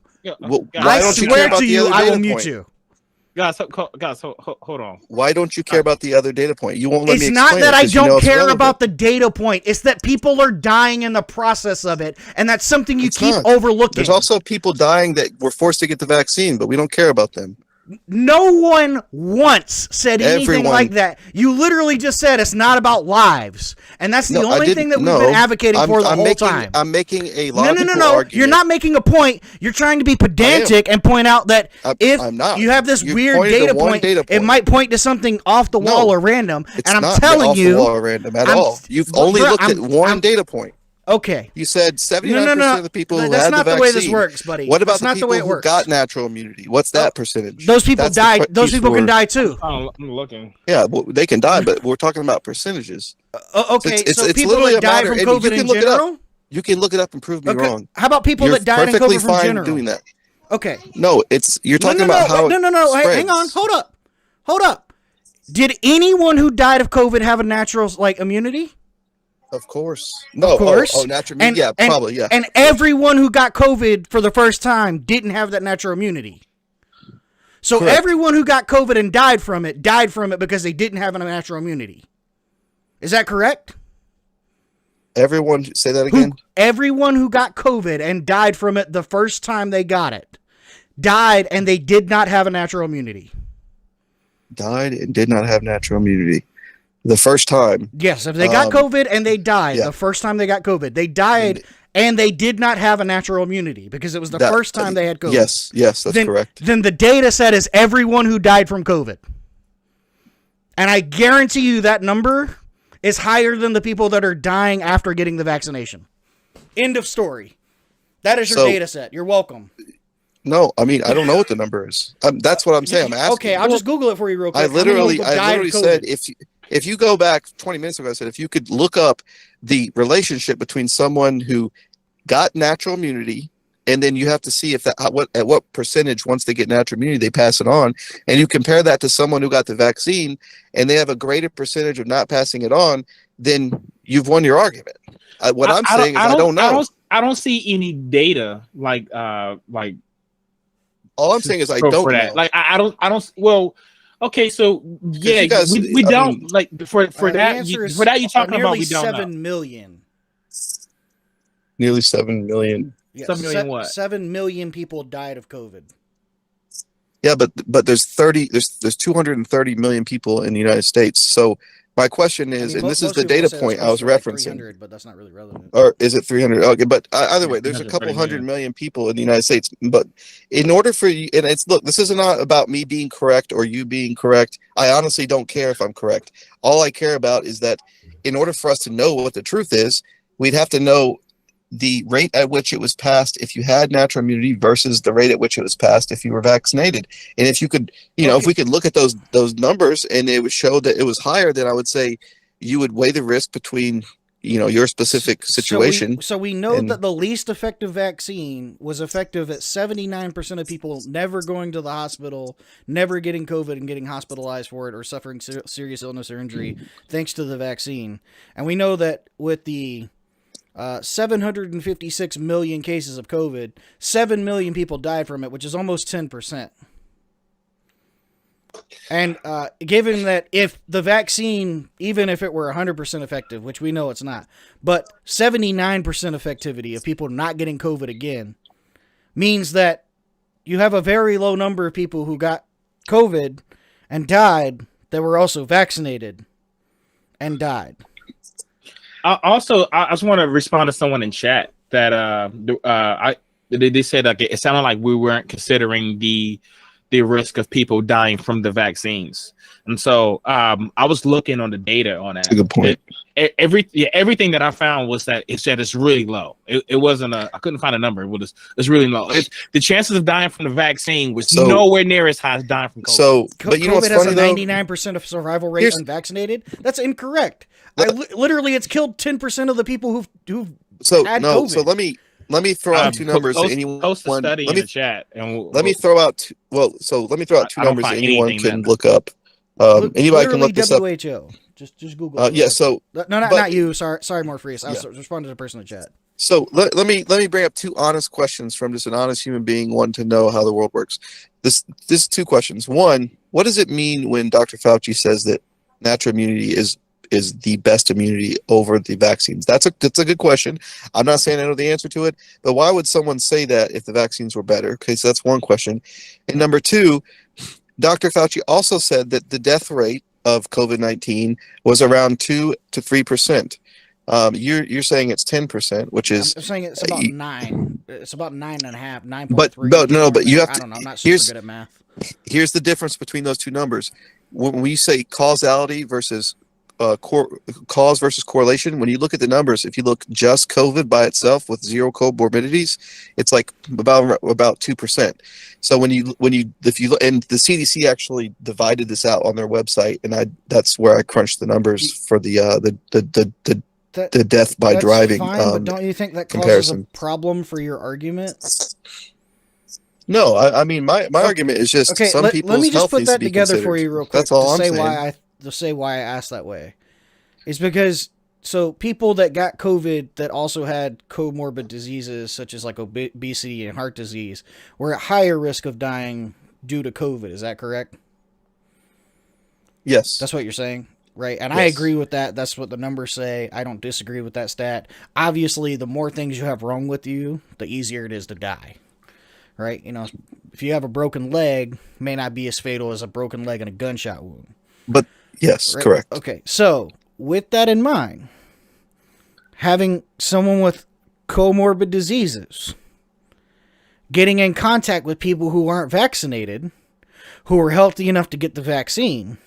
I swear to you, I will mute you. Guys, hold on. Why don't you care about the other data point? You won't let me explain. It's not that I don't care about the data point. It's that people are dying in the process of it, and that's something you keep overlooking. There's also people dying that were forced to get the vaccine, but we don't care about them. No one once said anything like that. You literally just said it's not about lives, and that's the only thing that we've been advocating for the whole time. I'm making a logical no. argument. You're not making a point. You're trying to be pedantic and point out that if you have this weird data point, it might point to something off the wall or random. It's and I'm not telling off you, the wall or random at all. You've only looked at one data point. Okay. You said 79% of the people who had the vaccine. That's not the way this works, buddy. What about the people who got natural immunity? What's that percentage? Those people died. Those people can die too. I'm looking. Yeah, well, they can die, but we're talking about percentages. Okay, so people that died from COVID in general? You can look it up and prove me wrong. How about people that died in COVID from general? Doing that. Okay. No, you're talking about how. No. Hang on. Hold up. Did anyone who died of COVID have a natural immunity? Of course. No. Of course. Natural immunity. Probably. Yeah. And everyone who got COVID for the first time didn't have that natural immunity. So everyone who got COVID and died from it because they didn't have a natural immunity. Is that correct? Everyone, say that again. Everyone who got COVID and died from it the first time they got it died and they did not have a natural immunity. Died and did not have natural immunity. The first time. Yes, if they got COVID and they died the first time they got COVID, they died and they did not have a natural immunity because it was the first time they had COVID. Yes, that's correct. Then the data set is everyone who died from COVID. And I guarantee you that number is higher than the people that are dying after getting the vaccination. End of story. That is your data set. You're welcome. No, I mean, I don't know what the number is. That's what I'm saying. I'm asking. Okay, I'll just Google it for you real quick. I literally said if you go back 20 minutes ago, I said if you could look up the relationship between someone who got natural immunity, and then you have to see if that at what percentage once they get natural immunity they pass it on, and you compare that to someone who got the vaccine and they have a greater percentage of not passing it on, then you've won your argument. What I'm saying is I don't know. I don't see any data like all I'm saying is I for don't that. know. Like I don't. Well, okay, so yeah, you guys, we I don't mean, like for that. You're talking about we don't 7 know. million. Nearly 7 million. Yeah, 7 million what? 7 million people died of COVID. Yeah, but there's 230 million people in the United States. So my question is, and this is the data point I was referencing. Like but that's not really relevant. Or is it 300? Okay, but either way, there's a couple hundred million people in the United States. But in order for you, and look, this is not about me being correct or you being correct. I honestly don't care if I'm correct. All I care about is that in order for us to know what the truth is, we'd have to know the rate at which it was passed if you had natural immunity versus the rate at which it was passed if you were vaccinated. And if you could, if we could look at those numbers and it would show that it was higher, then I would say you would weigh the risk between, your specific situation. So we know that the least effective vaccine was effective at 79% of people never going to the hospital, never getting COVID and getting hospitalized for it or suffering serious illness or injury thanks to the vaccine. And we know that with the 756 million cases of COVID, 7 million people died from it, which is almost 10%. And given that if the vaccine, even if it were 100% effective, which we know it's not, but 79% effectivity of people not getting COVID again, means that you have a very low number of people who got COVID and died that were also vaccinated and died. I just want to respond to someone in chat that they said like it sounded like we weren't considering the risk of people dying from the vaccines, and so I was looking on the data on that. That's a good point. Everything that I found was that it said it's really low. It wasn't I couldn't find a number. It's really low. The chances of dying from the vaccine was nowhere near as high as dying from COVID. So, but you know what's funny though? 99% of survival rate unvaccinated. That's incorrect. Literally, it's killed 10% of the people who've had COVID. So let me throw out two numbers. Post a study in the chat, and let me throw out two numbers that anyone can look up. Anybody can look this up. WHO. Just Google. Yeah. So not you. Sorry, Morefreeus. I was responding to the person in the chat. So let me bring up two honest questions from just an honest human being, one to know how the world works. This two questions. One, what does it mean when Dr. Fauci says that natural immunity is the best immunity over the vaccines? That's a good question. I'm not saying I know the answer to it, but why would someone say that if the vaccines were better? Okay, so that's one question. And number two, Dr. Fauci also said that the death rate of COVID-19 was around 2 to 3%. You're saying it's 10%, which is I'm saying it's about 9. It's about 9.5, 9.3. But you have to. I don't know. I'm not super good at math. Here's the difference between those two numbers. When we say causality versus cause versus correlation, when you look at the numbers, if you look just COVID by itself with zero comorbidities, it's like about 2%. So if you look, and the CDC actually divided this out on their website, and that's where I crunched the numbers for the death by driving. Fine, but don't you think that causes a problem for your argument? No, I mean my argument is just some people's let me just health put needs to that be together considered. for you real quick. That's all I'm saying. To say why I asked that way is because people that got COVID that also had comorbid diseases such as like obesity and heart disease were at higher risk of dying due to COVID. Is that correct? Yes, that's what you're saying. Right, and yes. I agree with that. That's what the numbers say. I don't disagree with that stat. Obviously, the more things you have wrong with you, the easier it is to die. Right? If you have a broken leg, it may not be as fatal as a broken leg and a gunshot wound. But yes, right? Correct. Okay, so with that in mind, having someone with comorbid diseases getting in contact with people who aren't vaccinated, who are healthy enough to get the vaccine,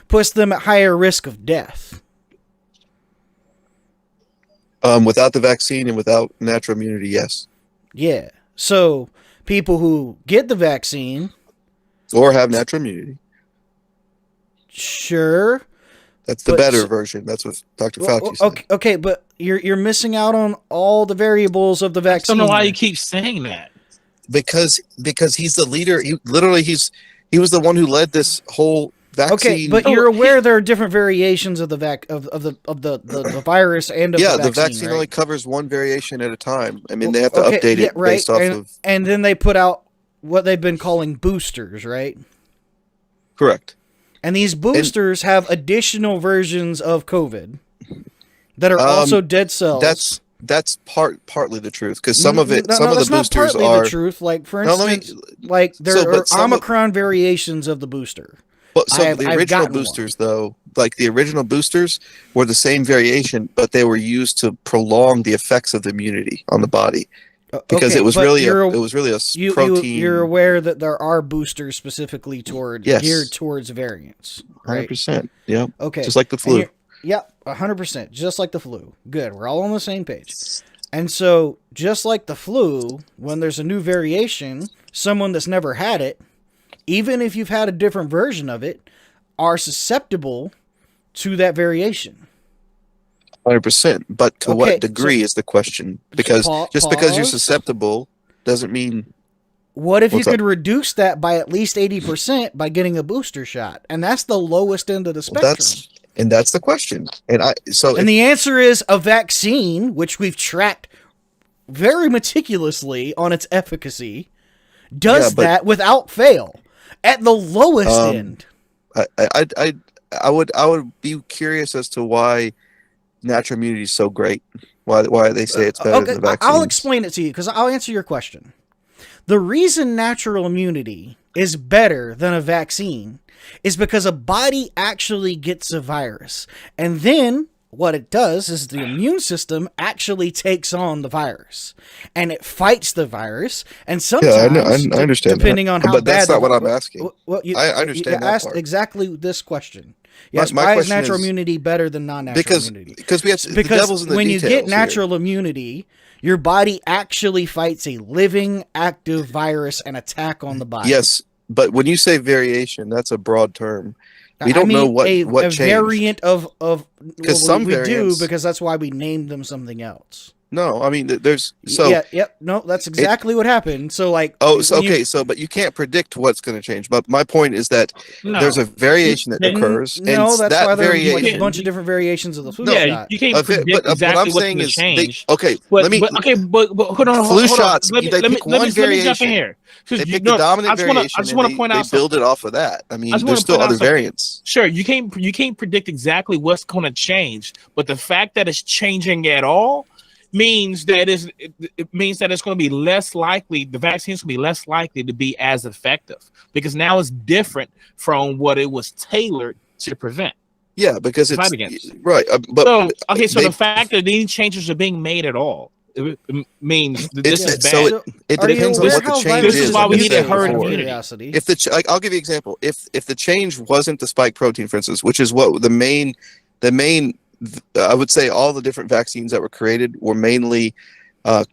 puts them at higher risk of death. Without the vaccine and without natural immunity, yes. Yeah. So people who get the vaccine or have natural immunity, sure, That's the But better version. That's what Dr. Fauci said. okay, but you're missing out on all the variables of the I vaccine. don't know why here. you keep saying that. Because he's the leader. He was the one who led this whole vaccine. Okay, but you're aware there are different variations of the the virus and of yeah, the vaccine, right? only covers one variation at a time. I mean, they have to update it based off of. And then they put out what they've been calling boosters, right? Correct. And these boosters have additional versions of COVID that are also dead cells. That's partly the truth, because some of it, some of the boosters not partly are the truth. Like, for instance, like there are Omicron variations of the booster. Well, so the original boosters, though, like the original boosters were the same variation, but they were used to prolong the effects of the immunity on the body, because it was really a protein. You're aware that there are boosters specifically geared towards variants, right? 100%. Yeah. Okay. Just like the flu. Yep, 100%. Just like the flu. Good. We're all on the same page. And so, just like the flu, when there's a new variation, someone that's never had it, even if you've had a different version of it, are susceptible to that variation. 100%. But to what degree is the question? Because because you're susceptible doesn't mean. What if you could reduce that by at least 80% by getting a booster shot? And that's the lowest end of the spectrum. That's the question. And the answer is a vaccine, which we've tracked very meticulously on its efficacy, does that without fail at the lowest end. I would be curious as to why natural immunity is so great. Why they say it's better than the vaccines. I'll explain it to you, because I'll answer your question. The reason natural immunity is better than a vaccine is because a body actually gets a virus. And then what it does is the immune system actually takes on the virus. And it fights the virus. And sometimes, I understand depending on how but bad... that's not what I'm asking. Well, I understand you asked exactly this question. Yes, my why is natural immunity better than non-natural immunity? Because the devil's in the when you details get natural immunity, your body actually fights a living, active virus and attack on the body. Yes, but when you say variation, that's a broad term. We don't know what changed. Variant of because some variants, because that's why we named them something else. No, I mean there's no, that's exactly what happened. So like but you can't predict what's going to change. But my point is that there's a variation that occurs. No, that's why there are a bunch of different variations of the flu shot. You can't predict exactly what's going to change. But hold on. Flu shots. They pick one variation. They pick the dominant variation. I just want to point out they build it off of that. I mean, there's still other variants. Sure, you can't predict exactly what's going to change, but the fact that it's changing at all means that it means that it's going to be less likely, the vaccine's going to be less likely to be as effective, because now it's different from what it was tailored to prevent. Yeah, because it's right. So the fact that these changes are being made at all, it means that this is bad. So it depends on what the change is. This is why we need a herd immunity. I'll give you an example. If the change wasn't the spike protein, for instance, which is what the main I would say all the different vaccines that were created were mainly, and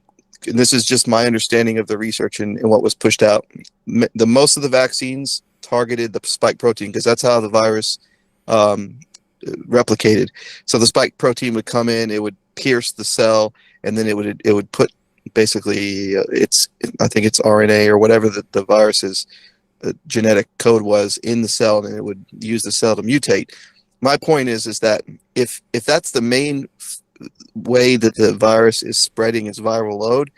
this is just my understanding of the research and what was pushed out. Most of the vaccines targeted the spike protein because that's how the virus replicated. So the spike protein would come in, it would pierce the cell, and then it would put basically I think it's RNA or whatever the virus's genetic code was in the cell, and it would use the cell to mutate. My point is that if that's the main way that the virus is spreading its viral load,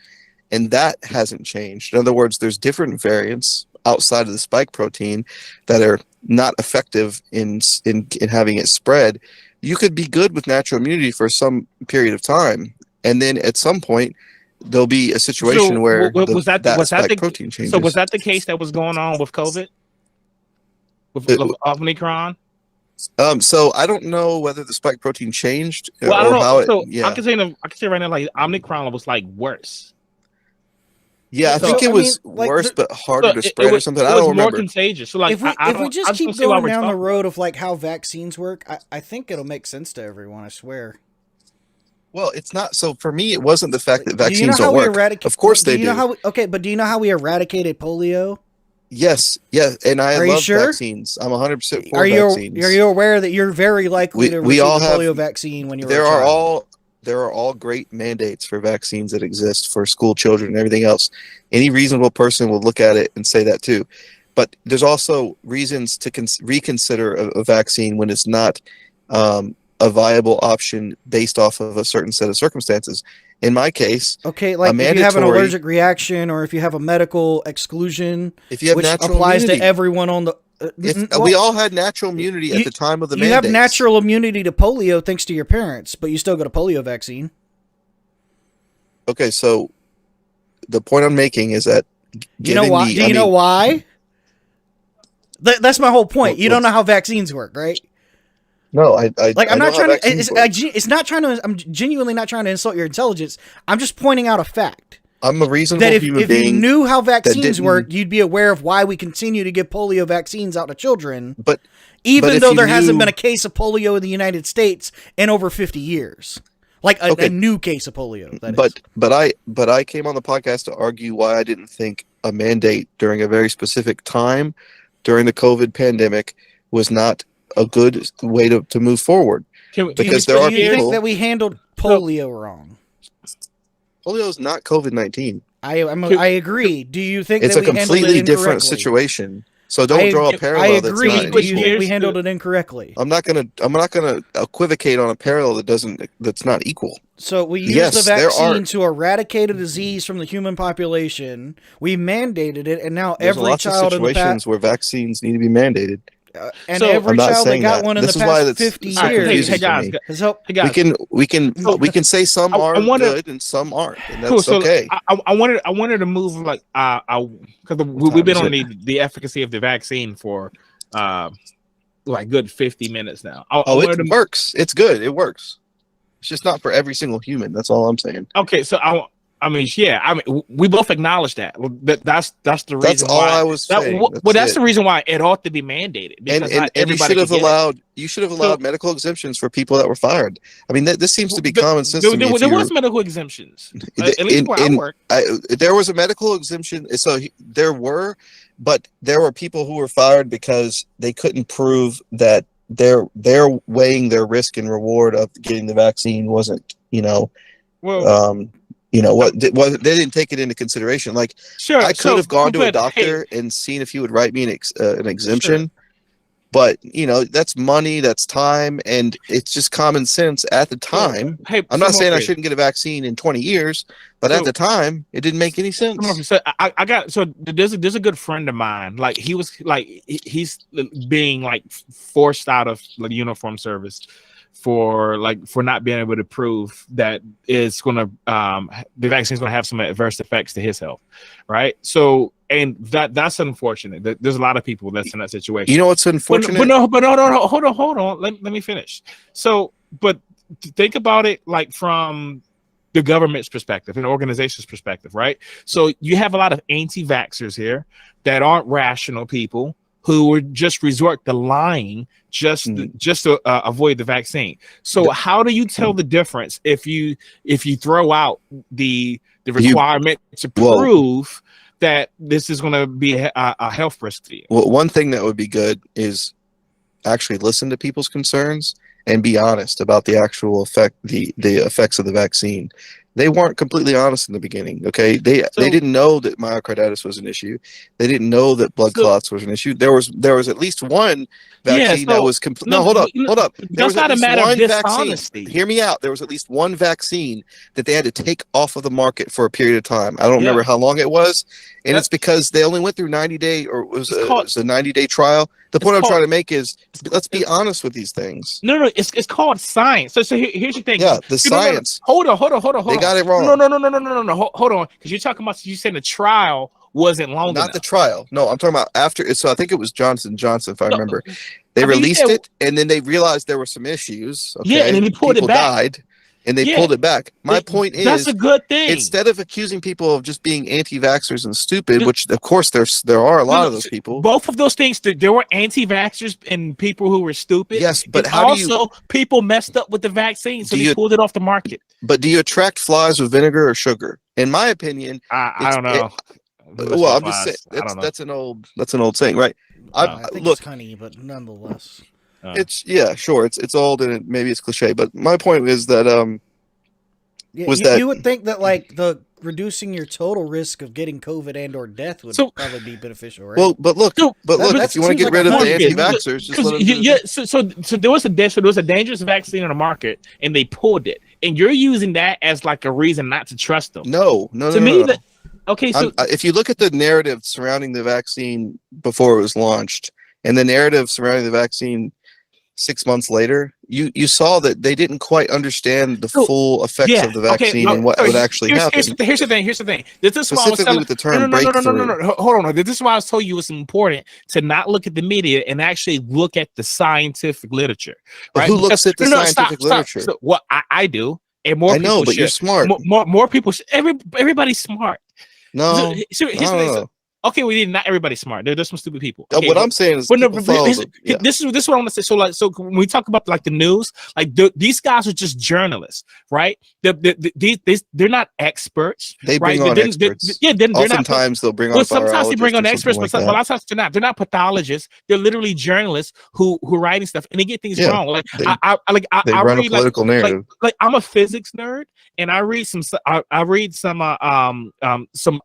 and that hasn't changed. In other words, there's different variants outside of the spike protein that are not effective in having it spread. You could be good with natural immunity for some period of time, and then at some point there'll be a situation where that spike protein changes. So was that the case that was going on with COVID, with Omicron? So I don't know whether the spike protein changed or I don't know. how it. So I can say right now, like Omicron was like worse. Yeah, I think it was worse, but harder to spread or something. I don't remember. More contagious. So like, if we just keep going down the road of like how vaccines work, I think it'll make sense to everyone. I swear. Well, it's not. So for me, it wasn't the fact that vaccines don't work. Of course they do. But do you know how we eradicated polio? Yes, and I Are you love sure? vaccines. I'm 100% for Are vaccines. you aware that you're very likely to We receive all the have. polio vaccine when you're There a are child? all great mandates for vaccines that exist for school children and everything else. Any reasonable person will look at it and say that too. But there's also reasons to reconsider a vaccine when it's not a viable option based off of a certain set of circumstances. In my case, Okay, a like if you have an mandatory. allergic reaction or if you have a medical exclusion, If you have which natural applies immunity, to everyone on the. we all had natural immunity at the time of the you have mandates. natural immunity to polio thanks to your parents, but you still get a polio vaccine. Okay, so the point I'm making is that You know why? Do you know why? That's my whole point. You don't know how vaccines work, right? No, I Like I'm know not how trying to. vaccines work. It's not trying to. I'm genuinely not trying to insult your intelligence. I'm just pointing out a fact. I'm a reasonable That human if being. you knew how vaccines didn't- work, you'd be aware of why we continue to give polio vaccines out to children, But even if though you there hasn't knew- been a case of polio in the United States in over 50 years. Like a new case of polio. But I came on the podcast to argue why I didn't think a mandate during a very specific time during the COVID pandemic was not a good way to move forward. Because there are Do you people. think that we handled polio wrong? Polio is not COVID-19. I agree. Do you think It's that a we handled it completely incorrectly? different situation. So don't draw a parallel. I agree. That's not Do you equal. think we handled it incorrectly? I'm not gonna equivocate on a parallel that's not equal. So we used Yes, the there vaccine are- to eradicate a disease from the human population. We mandated it, and now There's every lots of child in the situations past, where vaccines need to be mandated. and So- every I'm not child that saying got that. one in This the is why past that's 50 so years confusing hey guys, for me. has helped. hey guys, We can say some are good and some aren't, and that's so okay. I wanted to move like because we've been on the efficacy of the vaccine for like good 50 minutes now. It works. It's good. It works. It's just not for every single human. That's all I'm saying. Okay, so we both acknowledge that. That's the reason. That's all I was saying. That's the reason why it ought to be mandated. Because And you should have allowed. You should have allowed medical exemptions for people that were fired. I mean, this seems to be common sense to me. There was medical exemptions. At least where I work. There was a medical exemption. So there were, but there were people who were fired because they couldn't prove that they're weighing their risk and reward of getting the vaccine wasn't, Well, they didn't take it into consideration. Like, sure, I could have gone to a doctor and seen if he would write me an exemption, Sure. but that's money, that's time, and it's just common sense at the time. Hey, I'm not saying I shouldn't get a vaccine in 20 years, but at the time, it didn't make any sense. So there's a good friend of mine. Like he's being like forced out of like uniform service for not being able to prove that it's gonna the vaccine's gonna have some adverse effects to his health, right? So and that's unfortunate. There's a lot of people that's in that situation. You know what's unfortunate? But no, hold on. Let me finish. So, but think about it like from the government's perspective and organization's perspective, right? So you have a lot of anti-vaxxers here that aren't rational people who would just resort to lying just to avoid the vaccine. So how do you tell the difference if you throw out the requirement to prove that this is going to be a health risk to you? Well, one thing that would be good is actually listen to people's concerns and be honest about the actual effect, the effects of the vaccine. They weren't completely honest in the beginning. Okay, they didn't know that myocarditis was an issue. They didn't know that blood clots was an issue. There was at least one vaccine that was complete. No, hold up. There was That's not a matter of dishonesty. Hear me out. There was at least one vaccine that they had to take off of the market for a period of time. I don't remember how long it was, and it's because they only went through 90-day, or it was a 90-day trial. The point I'm trying to make is, let's be honest with these things. No, it's called science. So here's the thing. Yeah, the science. Hold on. They got it wrong. No. Hold on, because you're talking about, you saying the trial wasn't long enough. Not the trial. No, I'm talking about after. So I think it was Johnson & Johnson, if I remember. They released it, and then they realized there were some issues. Okay? Yeah, and then they pulled it back. People died, and they pulled it back. My point is, that's a good thing. Instead of accusing people of just being anti-vaxxers and stupid, which of course there are a lot of those people. Both of those things, there were anti-vaxxers and people who were stupid. Yes, but people messed up with the vaccine, so they pulled it off the market. But do you attract flies with vinegar or sugar? In my opinion, I don't know. Well, I'm just saying I don't know. that's an old saying, right? I think Look, it's honey, but nonetheless. it's yeah, sure, it's old and maybe it's cliche, but my point is that Yeah, was that you would think that like the reducing your total risk of getting COVID and or death would probably be beneficial, right? well, but look, that if you want to seems get like rid a of the hundred to me. anti-vaxxers, just let them do yeah, so there was a dangerous vaccine on the market and they pulled it, and you're using that as like a reason not to trust them. No. Okay, so if you look at the narrative surrounding the vaccine before it was launched, and the narrative surrounding the vaccine 6 months later, you saw that they didn't quite understand the full effects of the vaccine and what would actually happen. Here's the thing. This is why I was Specifically telling, with the term breakthrough. no. Hold on. This is why I was told you it's important to not look at the media and actually look at the scientific literature. But right? who looks at the scientific literature? So, what I do, and more I people know, but should. you're smart. More people should. Everybody's smart. No, So here's the thing. Okay, not everybody's smart. There's some stupid people. Okay, what I'm saying is, this is what I want to say. So when we talk about like the news, like these guys are just journalists, right? They're not experts. They bring on experts. Oftentimes they'll bring on. Sometimes they bring on experts, but a lot of times they're not. They're not pathologists. They're literally journalists who writing stuff, and they get things wrong. Like they I run read a political narrative. Like I'm a physics nerd, and I read some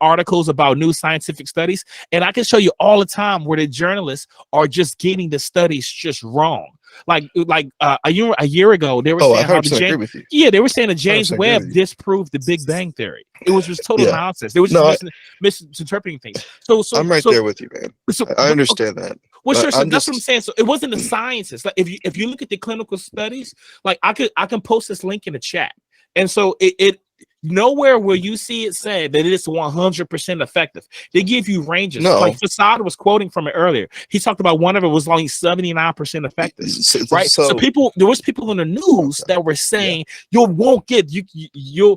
articles about new scientific studies. And I can show you all the time where the journalists are just getting the studies just wrong. Like a year ago, they were saying how they were saying that James Webb disproved the Big Bang Theory. It was just total nonsense. They were just misinterpreting things. So I'm right there with you, man. I understand that. Well, sure. So that's what I'm saying. So it wasn't the sciences. Like if you look at the clinical studies, like I can post this link in the chat, and so it nowhere will you see it said that it is 100% effective. They give you ranges. No. Like Facade was quoting from it earlier. He talked about one of it was only 79% effective. Right. So there was people in the news that were saying you won't get you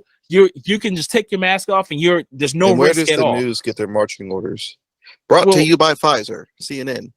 can just take your mask off and there's no risk at all. Where does the news get their marching orders? Brought to you by Pfizer, CNN.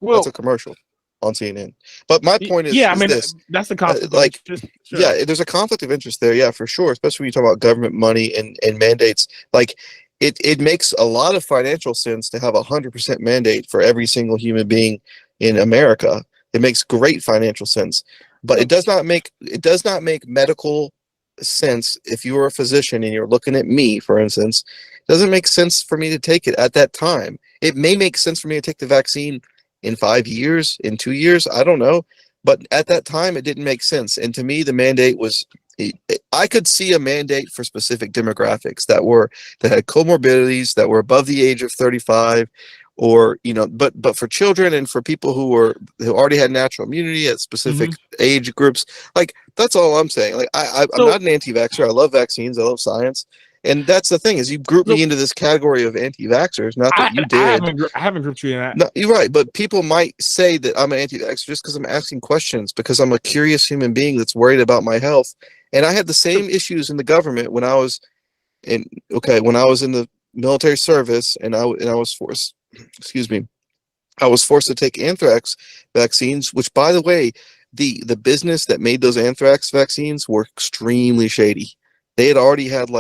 Well, that's a commercial on CNN. But my point is, that's the conflict. There's a conflict of interest there, yeah, for sure. Especially when you talk about government money and mandates. Like, it makes a lot of financial sense to have 100% mandate for every single human being in America. It makes great financial sense, but it does not make medical sense if you're a physician and you're looking at me, for instance. It doesn't make sense for me to take it at that time. It may make sense for me to take the vaccine in 5 years, in 2 years, I don't know. But at that time, it didn't make sense. And to me, the mandate was, I could see a mandate for specific demographics that had comorbidities, that were above the age of 35, or, but for children and for people who already had natural immunity at specific age groups, like, that's all I'm saying. Like, I'm not an anti-vaxxer. I love vaccines. I love science. And that's the thing, is you group me into this category of anti-vaxxers. Not that you did. I haven't grouped you in that. No, you're right. But people might say that I'm an anti-vaxxer just because I'm asking questions, because I'm a curious human being that's worried about my health. And I had the same issues in the government when I was in the military service, and I was forced. Excuse me. I was forced to take anthrax vaccines, which, by the way, the business that made those anthrax vaccines were extremely shady. They had already had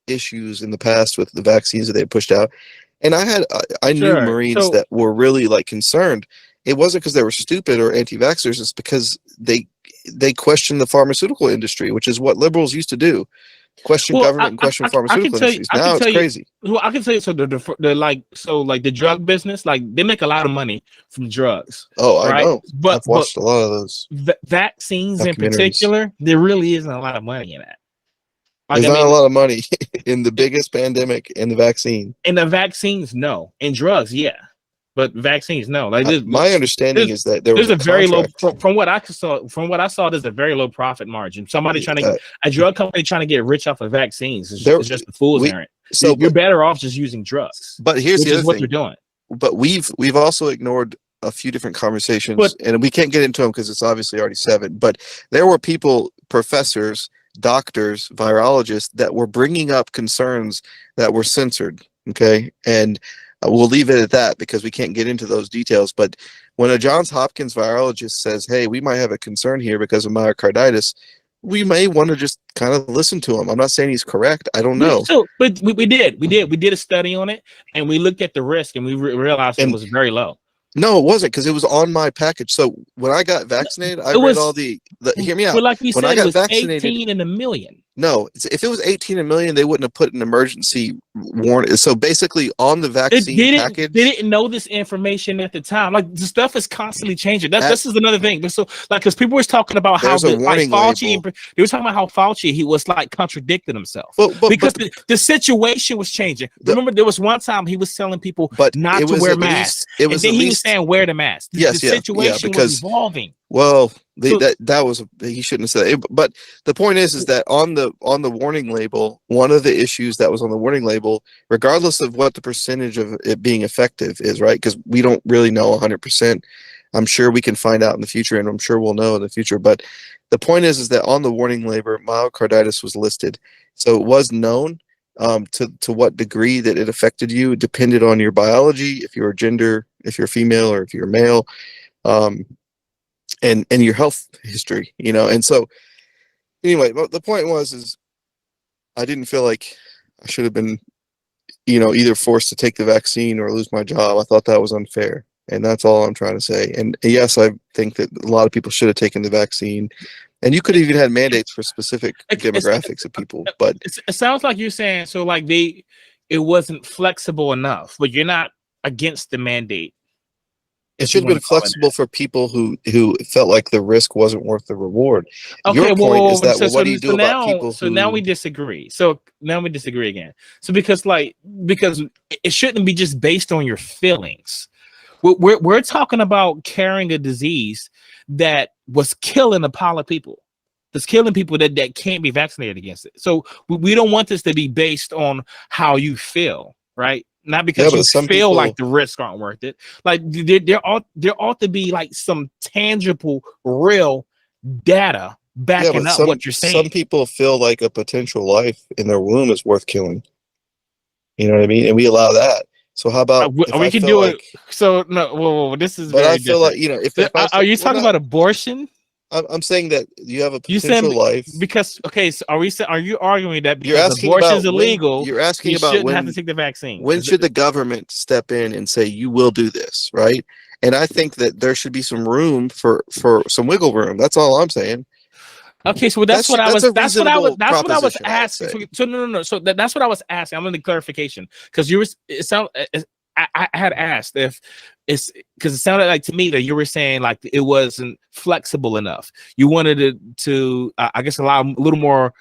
issues in the past with the vaccines that they pushed out, and I knew Marines that were really concerned. It wasn't because they were stupid or anti-vaxxers. It's because they questioned the pharmaceutical industry, which is what liberals used to do. Question government and question pharmaceutical industries. Now it's crazy. Well, I can tell you. So the drug business, they make a lot of money from drugs. Oh, right? I know. But I've watched a lot of those vaccines in particular. There really isn't a lot of money in that. There's not a lot of money in the biggest pandemic in the vaccine. In the vaccines, no. In drugs, yeah. But vaccines, no. My understanding is that there's a very low from what I saw. There's a very low profit margin. Somebody trying to get a drug company trying to get rich off of vaccines is just a fool's errand. So you're better off just using drugs. But here's the other thing. What you're doing. But we've also ignored a few different conversations, and we can't get into them because it's obviously already 7. But there were people, professors, doctors, virologists, that were bringing up concerns that were censored. Okay, and we'll leave it at that because we can't get into those details. But when a Johns Hopkins virologist says, "Hey, we might have a concern here because of myocarditis," we may want to just kind of listen to him. I'm not saying he's correct. I don't know. So, but we did a study on it, and we looked at the risk, and we realized it was very low. No, it wasn't, because it was on my package. So when I got vaccinated, I read all the hear me out. Well, like you when said, I got it was vaccinated, 18 in a million. No, if it was 18 a million, they wouldn't have put an emergency warning. So basically, on the vaccine package, they didn't know this information at the time. Like, the stuff is constantly changing. This is another thing. But so, like, because people were talking about how Fauci, they were talking about how Fauci, he was like contradicting himself because the situation was changing. Remember, there was one time he was telling people not to wear masks, and then he was saying wear the mask. The situation was evolving. Well, that was, he shouldn't have said it. But the point is that on the warning label, one of the issues that was on the warning label, regardless of what the percentage of it being effective is, right? Because we don't really know 100%. I'm sure we can find out in the future, and I'm sure we'll know in the future. But the point is that on the warning label, myocarditis was listed, so it was known to what degree that it affected you. It depended on your biology, if you're gender, if you're female, or if you're male. And your health history, and so anyway, the point is I didn't feel like I should have been, either forced to take the vaccine or lose my job. I thought that was unfair, and that's all I'm trying to say. And yes, I think that a lot of people should have taken the vaccine, and you could have even had mandates for specific demographics of people. But it sounds like you're saying, so like it wasn't flexible enough, but you're not against the mandate. It should have been flexible for people who felt like the risk wasn't worth the reward. Okay, your point is that what do you do about people? So now we disagree. So now we disagree again. So because it shouldn't be just based on your feelings. We're talking about carrying a disease that was killing a pile of people. That's killing people that can't be vaccinated against it. So we don't want this to be based on how you feel, right? Not because you feel like the risks aren't worth it. Like there ought to be like some tangible, real data backing up what you're saying. Some people feel like a potential life in their womb is worth killing. You know what I mean? And we allow that. So how about we can do it? So no, whoa, this is. But very I feel different. like are you talking about abortion? I'm saying that you have a potential life. Because so are you arguing that because abortion is illegal, you're asking you about shouldn't when have to take the vaccine? When should the government step in and say you will do this, right? And I think that there should be some room for some wiggle room. That's all I'm saying. Okay, so that's what I was asking. So no. So that's what I was asking. I'm going to clarification because I had asked if it's because it sounded like to me that you were saying like it wasn't flexible enough. You wanted it to, I guess, allow a little more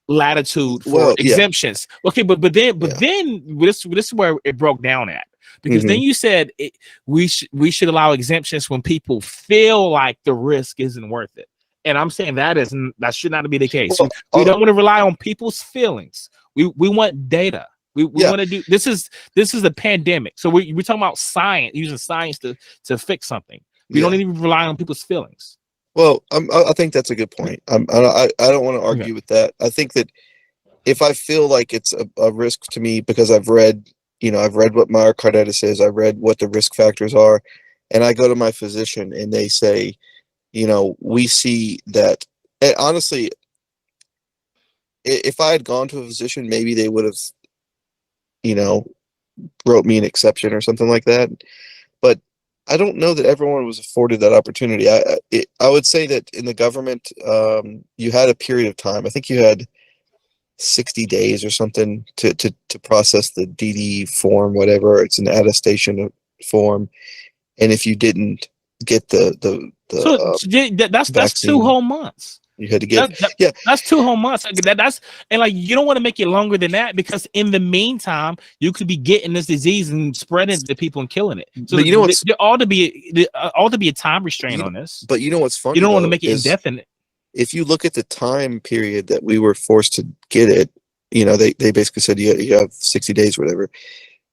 latitude for exemptions. Okay, but then this is where it broke down at, because then you said we should allow exemptions when people feel like the risk isn't worth it. And I'm saying that should not be the case. Well, we don't want to rely on people's feelings. We want data. We want to do this is a pandemic. So we're talking about science, using science to fix something. We don't even rely on people's feelings. Well, I think that's a good point. I don't want to argue with that. I think that if I feel like it's a risk to me because I've read what myocarditis is, I've read what the risk factors are, and I go to my physician and they say, we see that. And honestly, if I had gone to a physician, maybe they would have, wrote me an exception or something like that. But I don't know that everyone was afforded that opportunity. I would say that in the government, you had a period of time. I think you had 60 days or something to process the DD form, whatever. It's an attestation form, and if you didn't get that's 2 whole months. You had to get that's 2 whole months. That's and like you don't want to make it longer than that, because in the meantime you could be getting this disease and spreading it to people and killing it. So there ought to be a time restraint on this. But you know what's funny? You don't want to make it indefinite. If you look at the time period that we were forced to get it, they basically said you have 60 days, whatever.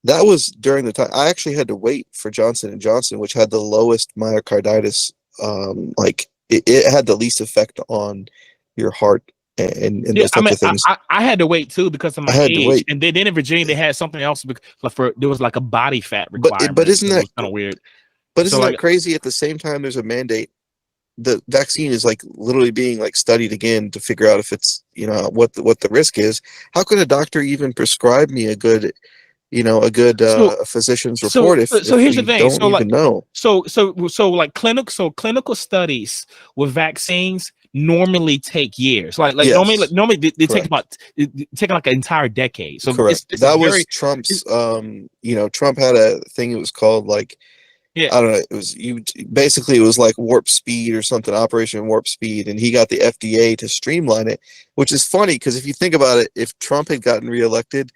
That was during the time I actually had to wait for Johnson & Johnson, which had the lowest myocarditis. It had the least effect on your heart and those types of things. I had to wait too because of my age. And then in Virginia they had something else there was like a body fat requirement. But isn't that kind of weird? But isn't that crazy? At the same time, there's a mandate the vaccine is like literally being like studied again to figure out if it's, you know, what the risk is. How could a doctor even prescribe me a good, you know, So physician's so report so if here's the we thing. don't even know? So like clinical studies with vaccines normally take years. Yes, Normally they take correct. about it take like an entire decade. So Correct. it's a That very was Trump's, you know, Trump had a thing, it was called like, yeah. I don't know, it was basically it was like Warp Speed or something, Operation Warp Speed, and he got the FDA to streamline it, which is funny because if you think about it, if Trump had gotten reelected,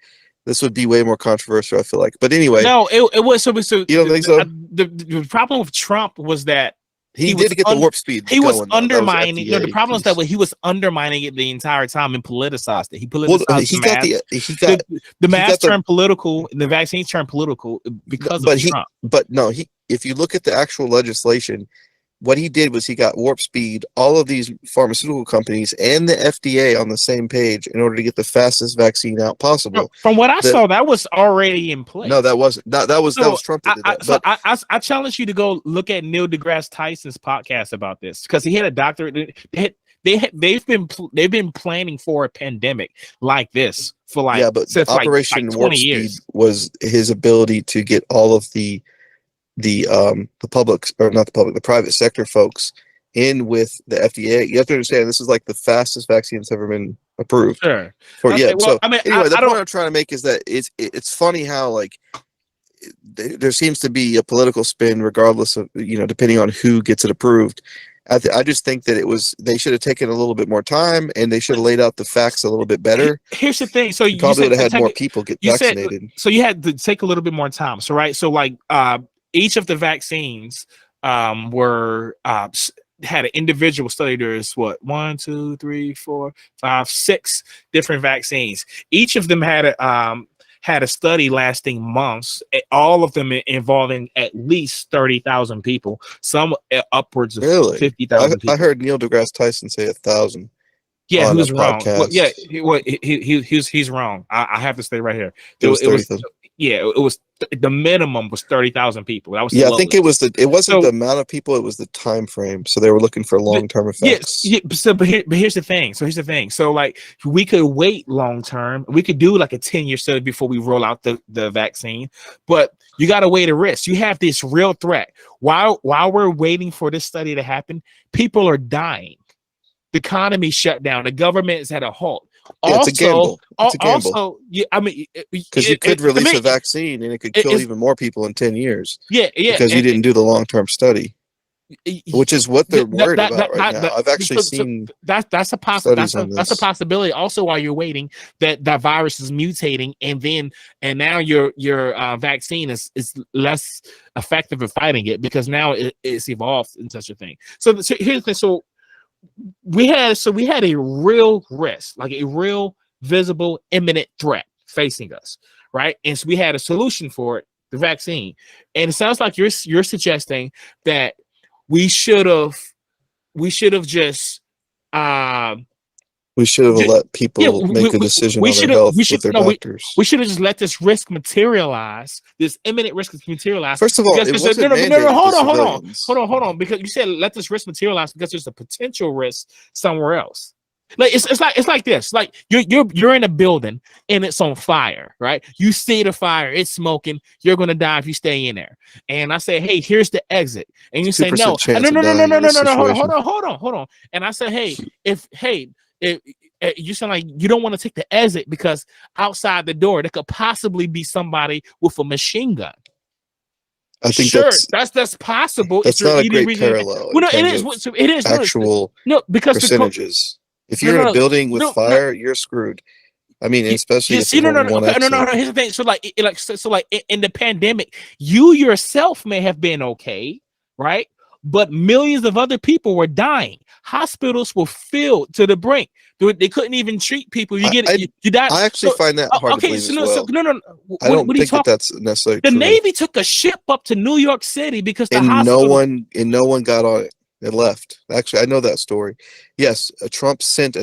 this would be way more controversial, I feel like. But anyway, No, it was so you don't think so? the problem with Trump was that He did get the Warp Speed he was going though. That was the undermining. No, the FDA problem is that piece. he was undermining it the entire time and politicized it. He Well, politicized the he got mask. The he mask got the turned political, and the vaccines turned political because of but Trump. no, if you look at the actual legislation, what he did was he got Warp Speed, all of these pharmaceutical companies and the FDA on the same page in order to get the fastest vaccine out possible. From what I The, saw, that was already in place. no, that wasn't. That was Trump that did that. I challenge you to go look at Neil deGrasse Tyson's podcast about this because he had a doctorate. They've been planning for a pandemic like this for like yeah, but since Operation like 20 Warp years. Speed was his ability to get all of the public, or not the public, the private sector folks in with the FDA. You have to understand this is like the fastest vaccine that's ever been approved. Sure. For Okay, well, so I mean, anyway, the I point don't. I'm trying to make is that it's funny how like there seems to be a political spin regardless of, you know, depending on who gets it approved. I just think that they should have taken a little bit more time and they should have laid out the facts a little bit better. Here's the thing. So you you probably said would have had more people get vaccinated. So you had to take a little bit more time. So right. So like each of the vaccines were had an individual study. There's what 1, 2, 3, 4, 5, 6 different vaccines. Each of them had a study lasting months, all of them involving at least 30,000 people, some upwards of Really? 50,000 people. I heard Neil deGrasse Tyson say 1,000. Yeah, on who's a wrong? Well, yeah, podcast. he's wrong. I have to stay right here. It was 30,000. Yeah, it was the minimum was 30,000 people. That was Yeah, I think it wasn't the amount of people, it was the time frame. So they were looking for long-term effects. Yeah. So, but here's the thing. So like we could wait long term. We could do like a 10-year study before we roll out the vaccine. But you got to weigh the risk. You have this real threat. While we're waiting for this study to happen, people are dying. The economy shut down. The government is at a halt. Yeah, it's a gamble. It's a gamble. Also, yeah, I mean, because you could release a vaccine and it could kill even more people in 10 years. Yeah, because you didn't do the long-term study, which is what they're worried about right now. I've actually seen that's a possibility. Also, while you're waiting, that virus is mutating, and now your vaccine is less effective at fighting it because now it's evolved in such a thing. So here's the thing. So we had a real risk, like a real visible imminent threat facing us, right? And so we had a solution for it, the vaccine. And it sounds like you're suggesting that we should have just we should have let people make a decision on their health with their doctors. We should have just let this risk materialize, this imminent risk materialize. First of all, it wasn't mandated hold on, because you said let this risk materialize because there's a potential risk somewhere else. Like it's like this. Like you're in a building and it's on fire, right? You see the fire, it's smoking. You're gonna die if you stay in there. And I say, hey, here's the exit. And you say, no. Hold on. And I say, hey, you sound like you don't want to take the exit because outside the door there could possibly be somebody with a machine gun. I think that's possible. That's not a great parallel. Well, no, it is actual because percentages. If you're in a building with fire, you're screwed. I mean, especially if here's the thing. So like in the pandemic, you yourself may have been okay, right? But millions of other people were dying. Hospitals were filled to the brink. They couldn't even treat people. You died. I actually find that hard to believe as well. I don't think that's necessarily the true. Navy took a ship up to New York City because no one got on it. It left. Actually, I know that story. Yes, Trump sent a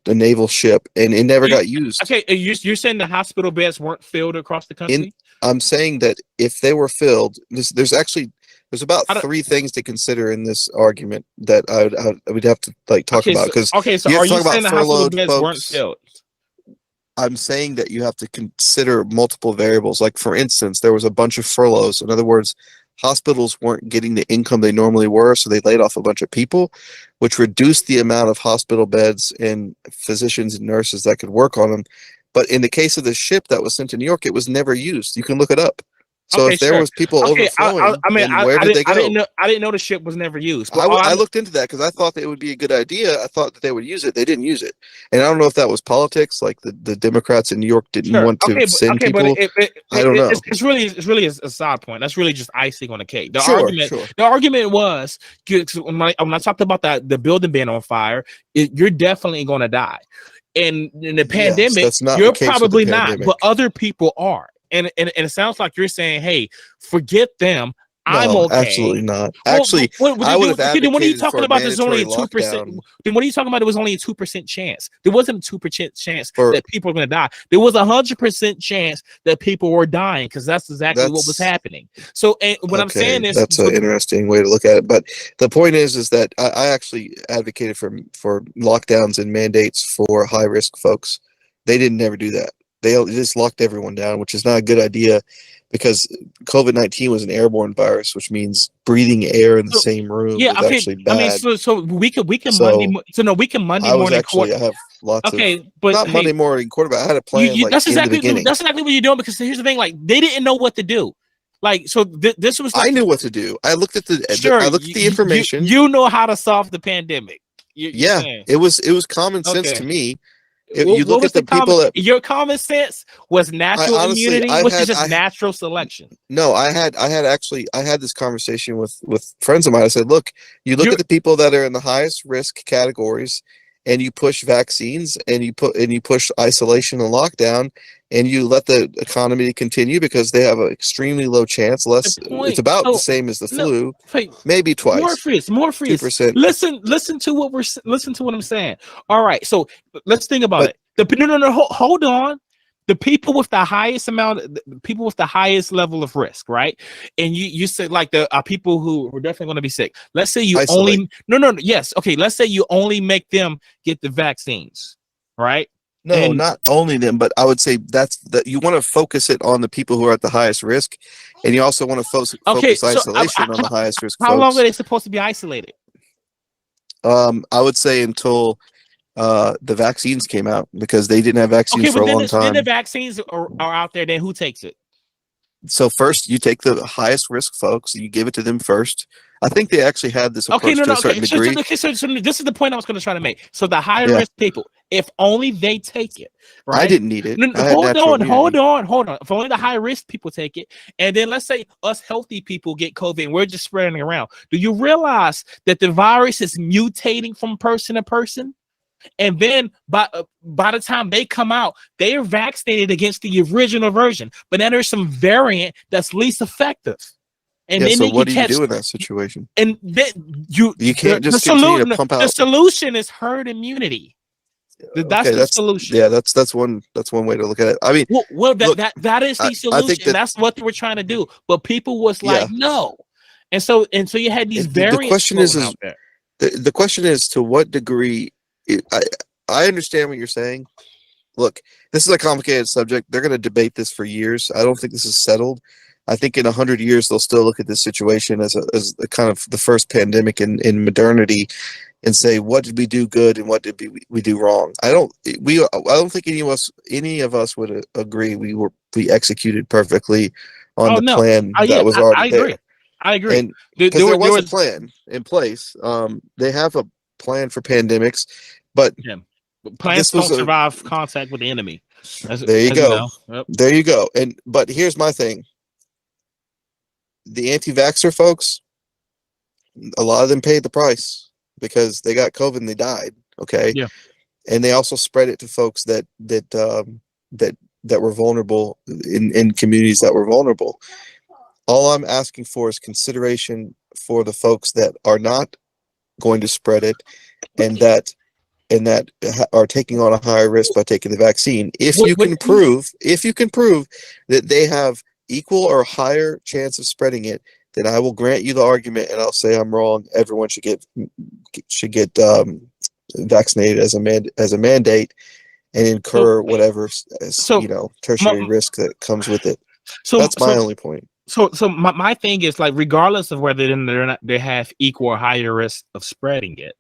naval ship, and it never got used. Okay, you're saying the hospital beds weren't filled across the country? I'm saying that if they were filled, there's actually There's about I don't- 3 things to consider in this argument that I would have to like talk about, because so you have are to you talk saying about the hospital furloughed beds weren't folks. filled? I'm saying that you have to consider multiple variables. Like, for instance, there was a bunch of furloughs. In other words, hospitals weren't getting the income they normally were, so they laid off a bunch of people, which reduced the amount of hospital beds and physicians and nurses that could work on them. But in the case of the ship that was sent to New York, it was never used. You can look it up. So Okay, if there sure. was people Okay, overflowing, I mean, then where did they go? I didn't know the ship was never used. But I looked into that because I thought that it would be a good idea. I thought that they would use it. They didn't use it, and I don't know if that was politics. Like the Democrats in New York didn't sure. want to send people. I don't know. It's really a side point. That's really just icing on the cake. Sure. The argument was, 'cause when I talked about the building being on fire, you're definitely going to die. And in the pandemic, that's not you're the case with probably the not, pandemic. but other people are. And it sounds like you're saying, hey, forget them. I'm No, okay. absolutely not. Actually, I would have then what are you advocated talking for a about? There's only a mandatory 2%. lockdown. Then what are you talking about? There was only a 2% chance. There wasn't a 2% chance For- that people are going to die. There was 100% chance that people were dying, because that's exactly what was happening. So, and when I'm saying this, that's an interesting way to look at it. But the point is that I actually advocated for lockdowns and mandates for high risk folks. They didn't never do that. They just locked everyone down, which is not a good idea, because COVID-19 was an airborne virus, which means breathing air in the same room is actually bad. I mean, so we can Monday I was morning. I have lots of but not Monday morning quarterback. I had a plan that's in the exactly beginning. That's exactly what you're doing, because here's the thing: like, they didn't know what to do. Like, so this was. I knew what to do. I looked at the information. You know how to solve the pandemic. It was common sense to me. You look at the people your common sense was natural immunity, which is just natural selection. No, I had this conversation with friends of mine. I said, look, you look at the people that are in the highest risk categories, and you push vaccines, and you push isolation and lockdown, and you let the economy continue, because they have an extremely low chance. It's about the same as the flu, maybe twice. Morefreeus. 2%. Listen to what I'm saying. All right, so let's think about it. Hold on. The people with the highest level of risk, right? And you said, like, the people who are definitely going to be sick. Let's say you let's say you only make them get the vaccines, right? No, not only them, but I would say you want to focus it on the people who are at the highest risk, and you also want to focus isolation on the highest risk. How long are they supposed to be isolated? I would say until the vaccines came out, because they didn't have vaccines for a long time. Then the vaccines are out there. Then who takes it? So first, you take the highest risk folks, and you give it to them first. I think they actually had this approach to a certain degree. So this is the point I was going to try to make. So the high risk people, if only they take it, right? I didn't need it. Hold on. If only the high risk people take it, and then let's say us healthy people get COVID, and we're just spreading it around. Do you realize that the virus is mutating from person to person? And then by the time they come out, they are vaccinated against the original version, but then there's some variant that's least effective. And then so what do you do in that situation? And then you can't just continue to pump out. The solution is herd immunity. That's the solution. Yeah, that's one way to look at it. I mean, that is the solution. That's what they were trying to do, but people was like, no. And so you had these variants. The question is to what degree. I understand what you're saying. Look, this is a complicated subject. They're going to debate this for years. I don't think this is settled. I think in 100 years they'll still look at this situation as a kind of the first pandemic in modernity, and say, what did we do good and what did we do wrong? I don't think any of us would agree we executed perfectly on the plan that was already there. I agree. And because there was a plan in place. They have a plan for pandemics, but plans don't survive contact with the enemy. There you go. Yep. There you go. But here's my thing. The anti-vaxxer folks, a lot of them paid the price because they got COVID and they died. Okay. Yeah. And they also spread it to folks that were vulnerable in communities that were vulnerable. All I'm asking for is consideration for the folks that are not going to spread it, and that are taking on a higher risk by taking the vaccine. If you can prove that they have equal or higher chance of spreading it, then I will grant you the argument, and I'll say I'm wrong. Everyone should get vaccinated as a mandate, and incur whatever tertiary my, risk that comes with it. so That's my so only point. so my thing is, like, regardless of whether they have equal or higher risk of spreading it,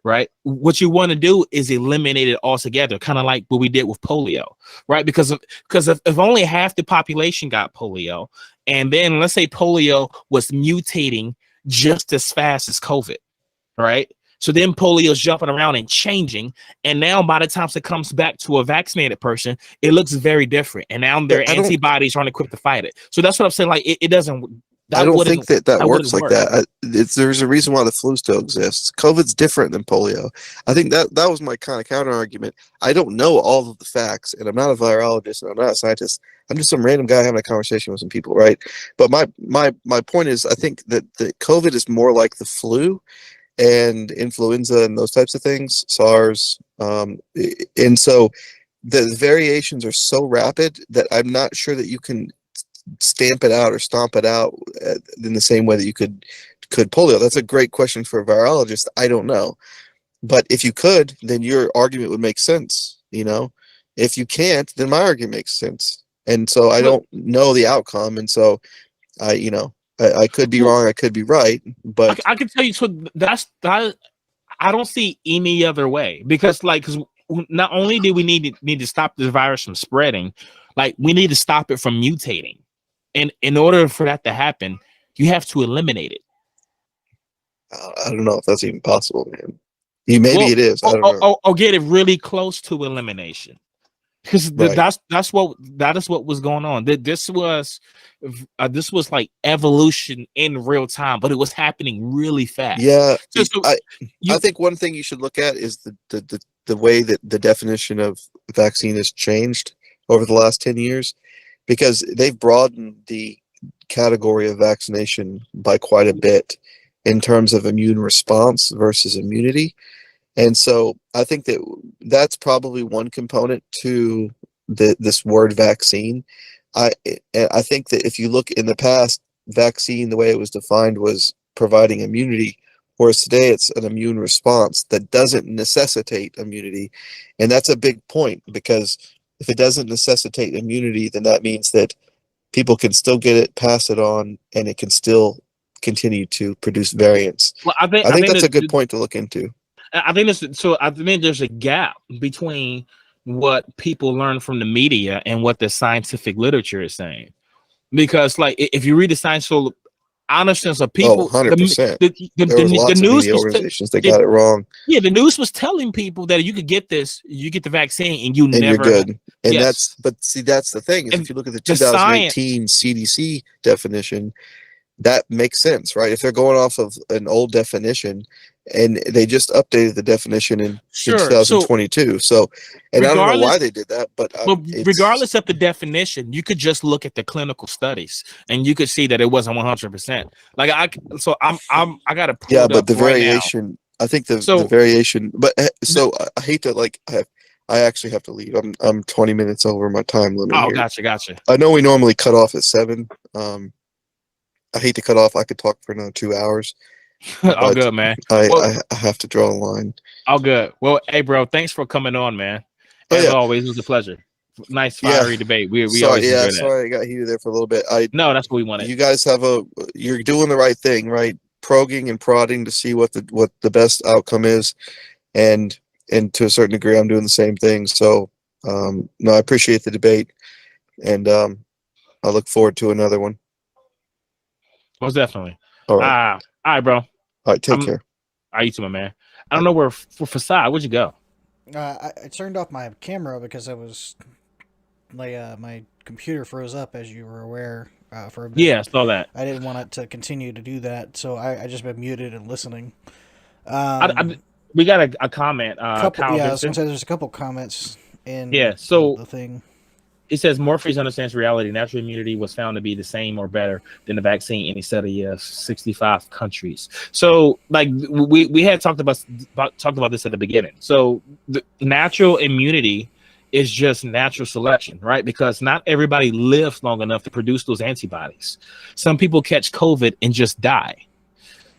right? What you want to do is eliminate it altogether, kind of like what we did with polio, right? Because if only half the population got polio, and then let's say polio was mutating just as fast as COVID, right? So then polio is jumping around and changing, and now by the time it comes back to a vaccinated person, it looks very different, and now their antibodies aren't equipped to fight it. So that's what I'm saying. Like, it doesn't. I don't think that works like that. There's a reason why the flu still exists. COVID's different than polio. I think that was my kind of counter argument. I don't know all of the facts, and I'm not a virologist, and I'm not a scientist. I'm just some random guy having a conversation with some people, right? But my point is, I think that the COVID is more like the flu and influenza and those types of things, SARS, and so the variations are so rapid that I'm not sure that you can stamp it out or stomp it out in the same way that you could polio. That's a great question for a virologist. I don't know, but if you could, then your argument would make sense. If you can't, then my argument makes sense. And so I don't know the outcome, and so I could be wrong, I could be right, but I can tell you. So that I don't see any other way, because not only do we need to stop this virus from spreading, like, we need to stop it from mutating, and in order for that to happen, you have to eliminate it. I don't know if that's even possible, man. Maybe it is. I don't know. Or get it really close to elimination. Because that is what was going on. This was like evolution in real time, but it was happening really fast. Yeah, I think one thing you should look at is the way that the definition of vaccine has changed over the last 10 years, because they've broadened the category of vaccination by quite a bit in terms of immune response versus immunity. And so I think that's probably one component to this word vaccine. I think that if you look in the past, vaccine, the way it was defined, was providing immunity, whereas today it's an immune response that doesn't necessitate immunity. And that's a big point, because if it doesn't necessitate immunity, then that means that people can still get it, pass it on, and it can still continue to produce variants. Well, I think that's a good point to look into. I think there's a gap between what people learn from the media and what the scientific literature is saying. Because, like, if you read the science, so I understand some people. 100%. The news organizations that got it wrong. Yeah, the news was telling people that you could get you get the vaccine, and you're good. And that's the thing is, if you look at the 2018 CDC definition, that makes sense, right? If they're going off of an old definition, and they just updated the definition in 2022. And I don't know why they did that, but regardless of the definition, you could just look at the clinical studies, and you could see that it wasn't 100%. Like, I got to pull but the variation. I think the variation. But so I hate to I actually have to leave. I'm 20 minutes over my time limit. Oh, here. Gotcha. I know we normally cut off at 7. I hate to cut off. I could talk for another 2 hours. All good, man. I have to draw a line. All good. Well, hey, bro, thanks for coming on, man. As always, it was a pleasure. Nice fiery debate. We always enjoy that. Sorry, I got heated there for a little bit. No, that's what we wanted. You guys you're doing the right thing, right? Probing and prodding to see what the best outcome is, and to a certain degree, I'm doing the same thing. So, no, I appreciate the debate, and I look forward to another one. Most definitely. All right. All right, bro. All right, take care. All right, you too, my man. I don't know where for Facade. Where'd you go? I turned off my camera because my computer froze up, as you were aware, for a bit. Yeah, I saw that. I didn't want it to continue to do that, so I just been muted and listening. We got a comment. I was going to say there's a couple comments in the thing. It says Morefreeus understands reality. Natural immunity was found to be the same or better than the vaccine in a study of 65 countries. So, like, we had talked about this at the beginning. So, the natural immunity is just natural selection, right? Because not everybody lives long enough to produce those antibodies. Some people catch COVID and just die.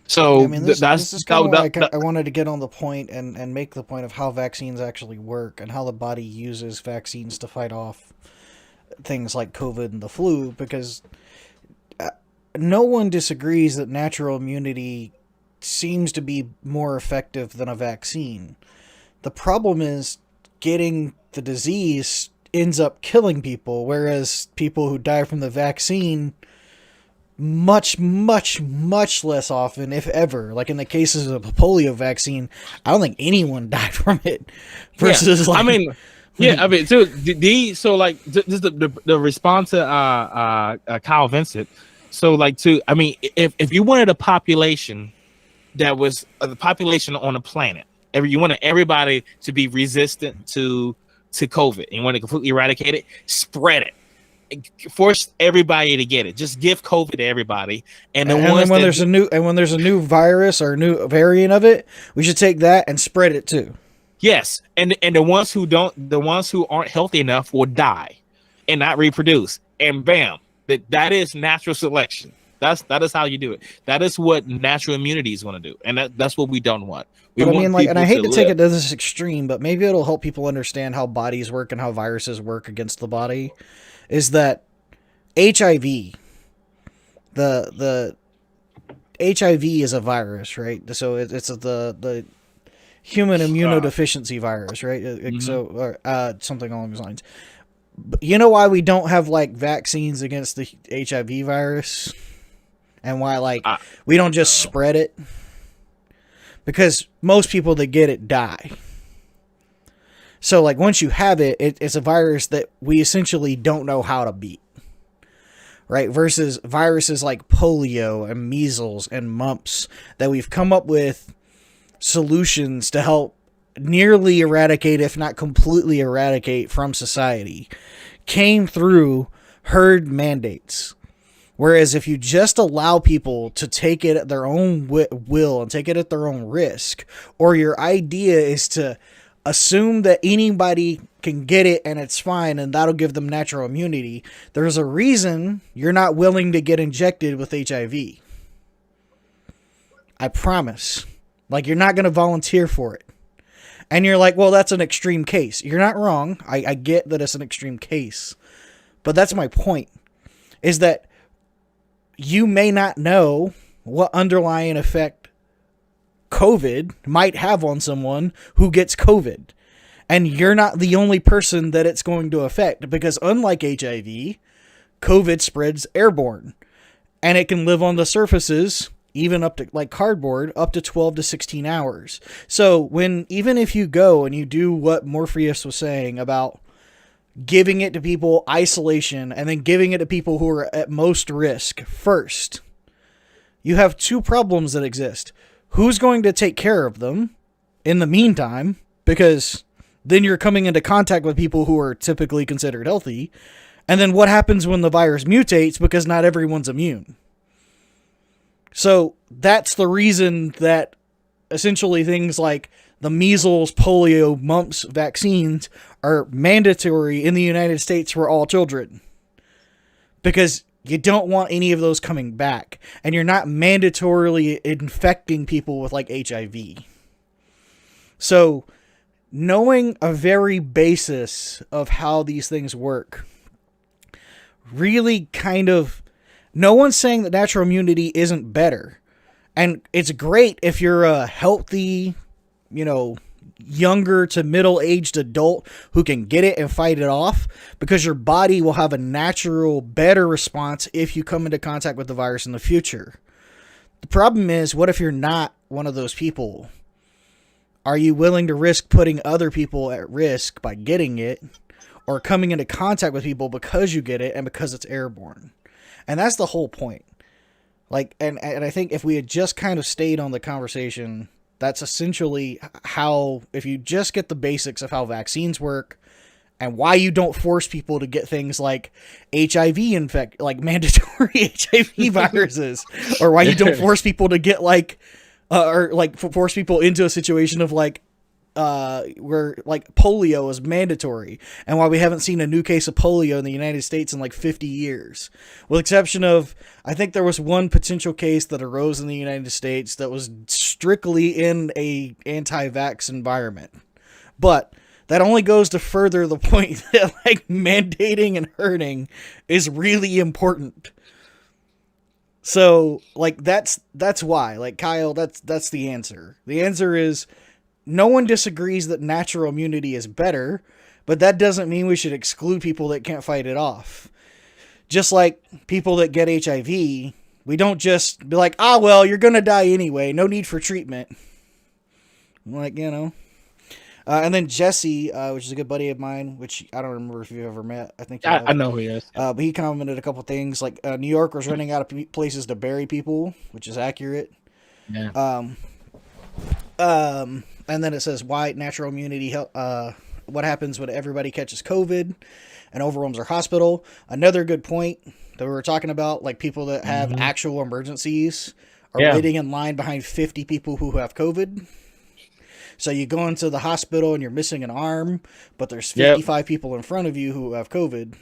So I mean, this is kind of why I wanted to get on the point and make the point of how vaccines actually work and how the body uses vaccines to fight off things like COVID and the flu, because no one disagrees that natural immunity seems to be more effective than a vaccine. The problem is getting the disease ends up killing people, whereas people who die from the vaccine much less often, if ever. Like in the cases of a polio vaccine, I don't think anyone died from it. Versus, yeah. like, so the response to Kyle Vincent. So if you wanted a population that was the population on the planet, you wanted everybody to be resistant to COVID, and you want to completely eradicate it, spread it. Force everybody to get it. Just give COVID to everybody, and then when there's a new virus or a new variant of it, we should take that and spread it too. Yes, and the ones who aren't healthy enough will die and not reproduce, and bam, that is natural selection. That is how you do it. That is what natural immunity is going to do, and that's what we don't want. But I mean, and I hate to take it to this extreme, but maybe it'll help people understand how bodies work and how viruses work against the body. Is that HIV? The HIV is a virus, right? So it's the human immunodeficiency virus, right? Mm-hmm. So something along those lines. But you know why we don't have like vaccines against the HIV virus, and why we don't just spread it? Because most people that get it die. So, like, once you have it, it's a virus that we essentially don't know how to beat, right? Versus viruses like polio and measles and mumps that we've come up with solutions to help nearly eradicate, if not completely eradicate from society, came through herd mandates. Whereas if you just allow people to take it at their own will and take it at their own risk, or your idea is to assume that anybody can get it and it's fine and that'll give them natural immunity, there's a reason you're not willing to get injected with HIV. I promise. Like, you're not going to volunteer for it. And you're like, well, that's an extreme case. You're not wrong. I get that it's an extreme case. But that's my point. Is that you may not know what underlying effect COVID might have on someone who gets COVID. And you're not the only person that it's going to affect, because unlike HIV, COVID spreads airborne, and it can live on the surfaces, even up to like cardboard, up to 12 to 16 hours. So even if you go and you do what Morefreeus was saying about giving it to people, isolation, and then giving it to people who are at most risk first, you have two problems that exist. Who's going to take care of them in the meantime? Because then you're coming into contact with people who are typically considered healthy. And then what happens when the virus mutates, because not everyone's immune? So that's the reason that essentially things like the measles, polio, mumps vaccines are mandatory in the United States for all children. Because you don't want any of those coming back. And you're not mandatorily infecting people with like HIV. So knowing a very basis of how these things work really kind of, no one's saying that natural immunity isn't better. And it's great if you're a healthy, younger to middle-aged adult who can get it and fight it off, because your body will have a natural, better response if you come into contact with the virus in the future. The problem is, what if you're not one of those people? Are you willing to risk putting other people at risk by getting it, or coming into contact with people because you get it and because it's airborne? And that's the whole point. Like, and I think if we had just kind of stayed on the conversation, that's essentially how, if you just get the basics of how vaccines work and why you don't force people to get things like HIV like mandatory HIV viruses, or why you don't force people to get force people into a situation of like where like polio is mandatory, and why we haven't seen a new case of polio in the United States in like 50 years, with exception of, I think there was one potential case that arose in the United States that was strictly in a anti-vax environment. But that only goes to further the point that like mandating and herding is really important. So like that's why, like, Kyle, that's the answer. The answer is no one disagrees that natural immunity is better, but that doesn't mean we should exclude people that can't fight it off. Just like people that get HIV, we don't just be like, well, you're going to die anyway, no need for treatment. Like, you know. And then Jesse, which is a good buddy of mine, which I don't remember if you've ever met. I think you have. I know who he is. But he commented a couple things, like New York was running out of places to bury people, which is accurate. Yeah. And then it says why natural immunity help. What happens when everybody catches COVID and overwhelms our hospital? Another good point that we were talking about, like people that have actual emergencies are waiting in line behind 50 people who have COVID. So you go into the hospital and you're missing an arm, but there's 55 people in front of you who have COVID.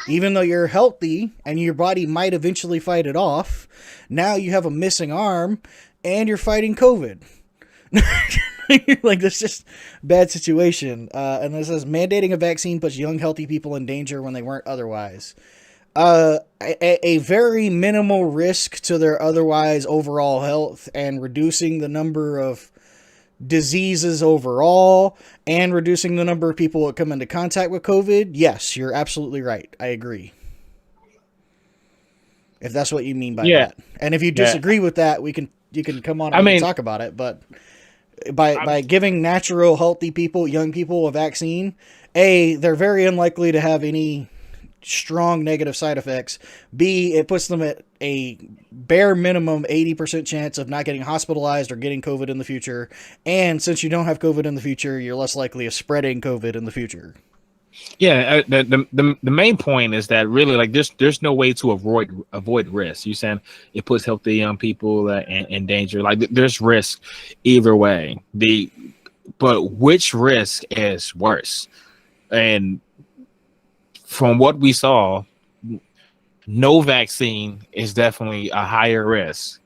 Even though you're healthy and your body might eventually fight it off, now you have a missing arm and you're fighting COVID. Like, that's just bad situation. And it says mandating a vaccine puts young, healthy people in danger when they weren't otherwise. A very minimal risk to their otherwise overall health, and reducing the number of diseases overall and reducing the number of people that come into contact with COVID. Yes, you're absolutely right. I agree. If that's what you mean by that. And if you disagree with that, you can come on and talk about it. But by giving natural, healthy people, young people, a vaccine, A, they're very unlikely to have any strong negative side effects. B, it puts them at a bare minimum 80% chance of not getting hospitalized or getting COVID in the future. And since you don't have COVID in the future, you're less likely of spreading COVID in the future. Yeah, the main point is that really, like, there's no way to avoid risk. You saying it puts healthy young people in danger. Like, there's risk either way. But which risk is worse? And from what we saw, no vaccine is definitely a higher risk.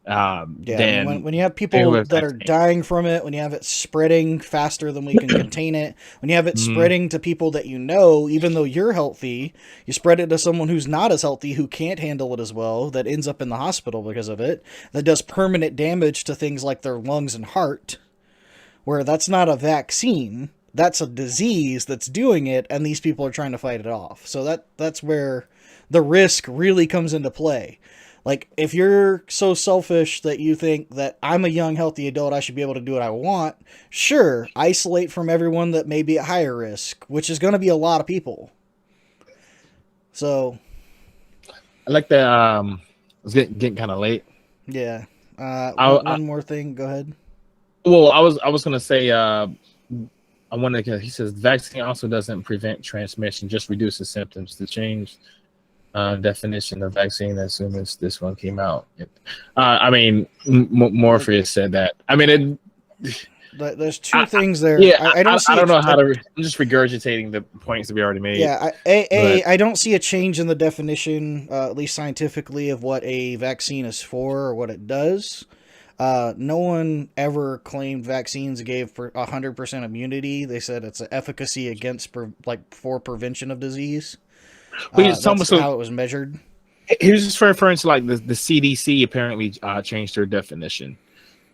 Than when you have people that are dying from it, when you have it spreading faster than we can contain it, when you have it spreading to people that you know, even though you're healthy, you spread it to someone who's not as healthy, who can't handle it as well, that ends up in the hospital because of it, that does permanent damage to things like their lungs and heart, where that's not a vaccine, that's a disease that's doing it, and these people are trying to fight it off. So that's where the risk really comes into play. Like, if you're so selfish that you think that I'm a young, healthy adult, I should be able to do what I want, sure, isolate from everyone that may be at higher risk, which is going to be a lot of people. So, I like that. It's getting kind of late. Yeah. One more thing. Go ahead. Well, I was gonna say. I wanted to. He says vaccine also doesn't prevent transmission, just reduces symptoms. To change definition of vaccine as soon as this one came out. I mean, Morefreeus said that. I mean, there's two things there. Yeah, I don't know how to. I'm just regurgitating the points that we already made. Yeah, I don't see a change in the definition, at least scientifically, of what a vaccine is for or what it does. No one ever claimed vaccines gave 100% immunity. They said it's an efficacy against for prevention of disease. That's how it was measured. He was just referring to like the CDC apparently changed their definition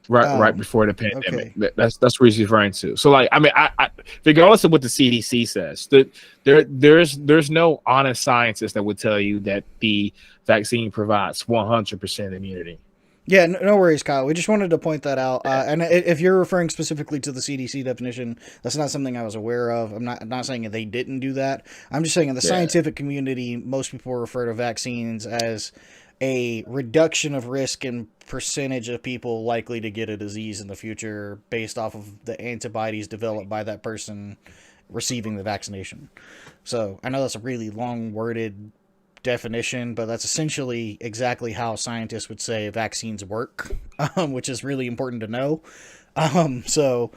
right before the pandemic. Okay. That's what he's referring to. So like, I mean, I regardless of what the CDC says, there's no honest scientist that would tell you that the vaccine provides 100% immunity. Yeah, no worries, Kyle. We just wanted to point that out. And if you're referring specifically to the CDC definition, that's not something I was aware of. I'm not saying they didn't do that. I'm just saying in the scientific community, most people refer to vaccines as a reduction of risk and percentage of people likely to get a disease in the future based off of the antibodies developed by that person receiving the vaccination. So I know that's a really long-worded definition, but that's essentially exactly how scientists would say vaccines work, which is really important to know. So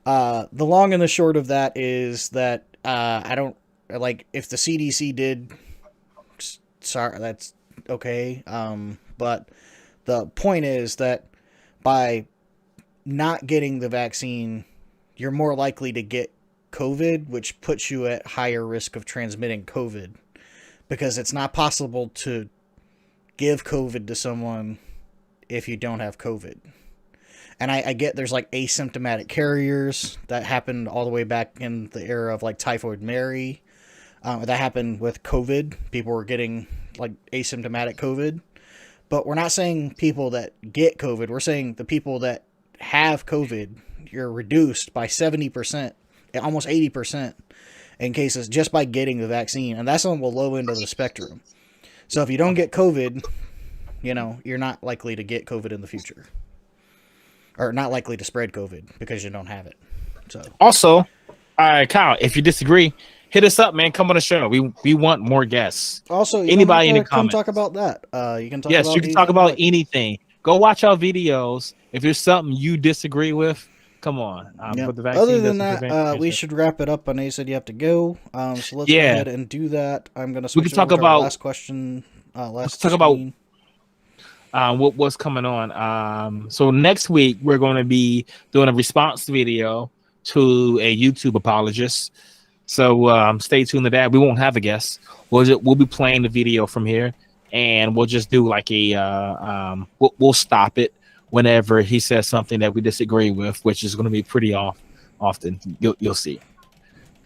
The long and the short of that is that I don't like if the CDC did. Sorry, that's okay. But the point is that by not getting the vaccine, you're more likely to get COVID, which puts you at higher risk of transmitting COVID because it's not possible to give COVID to someone if you don't have COVID. And I get there's like asymptomatic carriers that happened all the way back in the era of like Typhoid Mary. That happened with COVID. People were getting like asymptomatic COVID. But we're not saying people that get COVID. We're saying the people that have COVID, you're reduced by 70%, almost 80% in cases just by getting the vaccine. And that's on the low end of the spectrum. So if you don't get COVID, you know, you're not likely to get COVID in the future. Or not likely to spread COVID because you don't have it. So also, Kyle, if you disagree, hit us up, man. Come on the show. We want more guests. Also, you anybody in the come comments. talk about that. You can talk. Yes, about you can talk about anything. Go watch our videos. If there's something you disagree with, come on. Yep. But the vaccine Other than doesn't that, prevent we cancer. should wrap it up. I know you said you have to go. So let's go ahead and do that. I'm going to switch we can talk over to our about last question. Let's talk screen. About what's coming on. So next week we're going to be doing a response video to a YouTube apologist. So stay tuned to that. We won't have a guest. We'll be playing the video from here, and we'll just do like a we'll stop it whenever he says something that we disagree with, which is going to be pretty often. You'll see.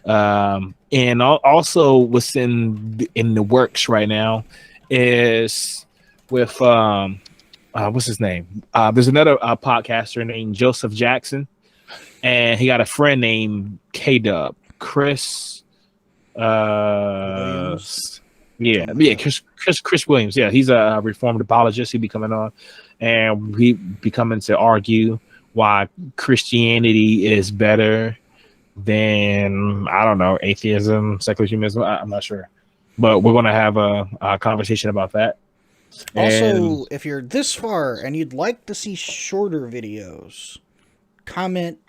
And also what's in the works right now is with what's his name? There's another podcaster named Joseph Jackson, and he got a friend named K-Dub, Chris. Williams? Chris Williams. Yeah, he's a reformed apologist. He'll be coming on, and we be coming to argue why Christianity is better than, I don't know, atheism, secular humanism. I'm not sure, but we're going to have a conversation about that. Also, if you're this far and you'd like to see shorter videos, comment,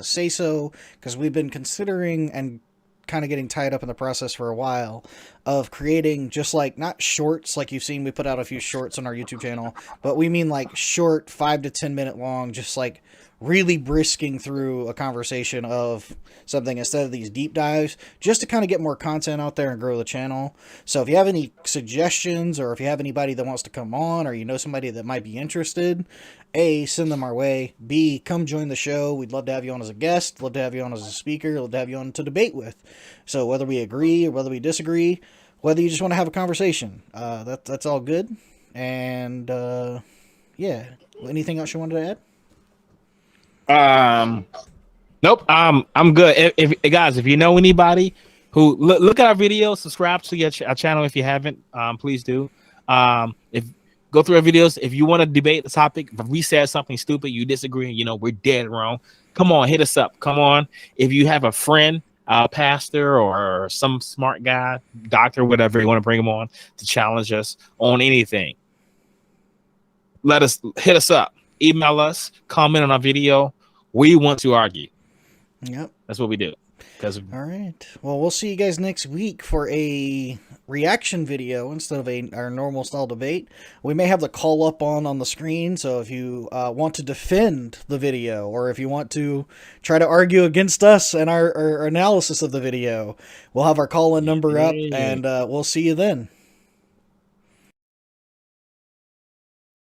say so, because we've been considering and kind of getting tied up in the process for a while of creating just like, not shorts like you've seen, we put out a few shorts on our YouTube channel, but we mean like short 5 to 10 minute long, just like really brisking through a conversation of something instead of these deep dives, just to kind of get more content out there and grow the channel. So if you have any suggestions, or if you have anybody that wants to come on, or you know somebody that might be interested, A, send them our way. B, come join the show. We'd love to have you on as a guest, love to have you on as a speaker, love to have you on to debate with. So whether we agree or whether we disagree, whether you just want to have a conversation, that's all good. And yeah, anything else you wanted to add? Nope. I'm good. If guys, if you know anybody who look at our videos, subscribe to our channel if you haven't. Please do. If go through our videos, if you want to debate the topic, if we said something stupid, you disagree, you know we're dead wrong. Come on, hit us up. Come on. If you have a friend, pastor, or some smart guy, doctor, whatever, you want to bring them on to challenge us on anything, hit us up. Email us. Comment on our video. We want to argue. Yep. That's what we do. All right. Well, we'll see you guys next week for a reaction video instead of our normal style debate. We may have the call up on the screen, so if you want to defend the video, or if you want to try to argue against us and our analysis of the video, we'll have our call-in number up, and we'll see you then.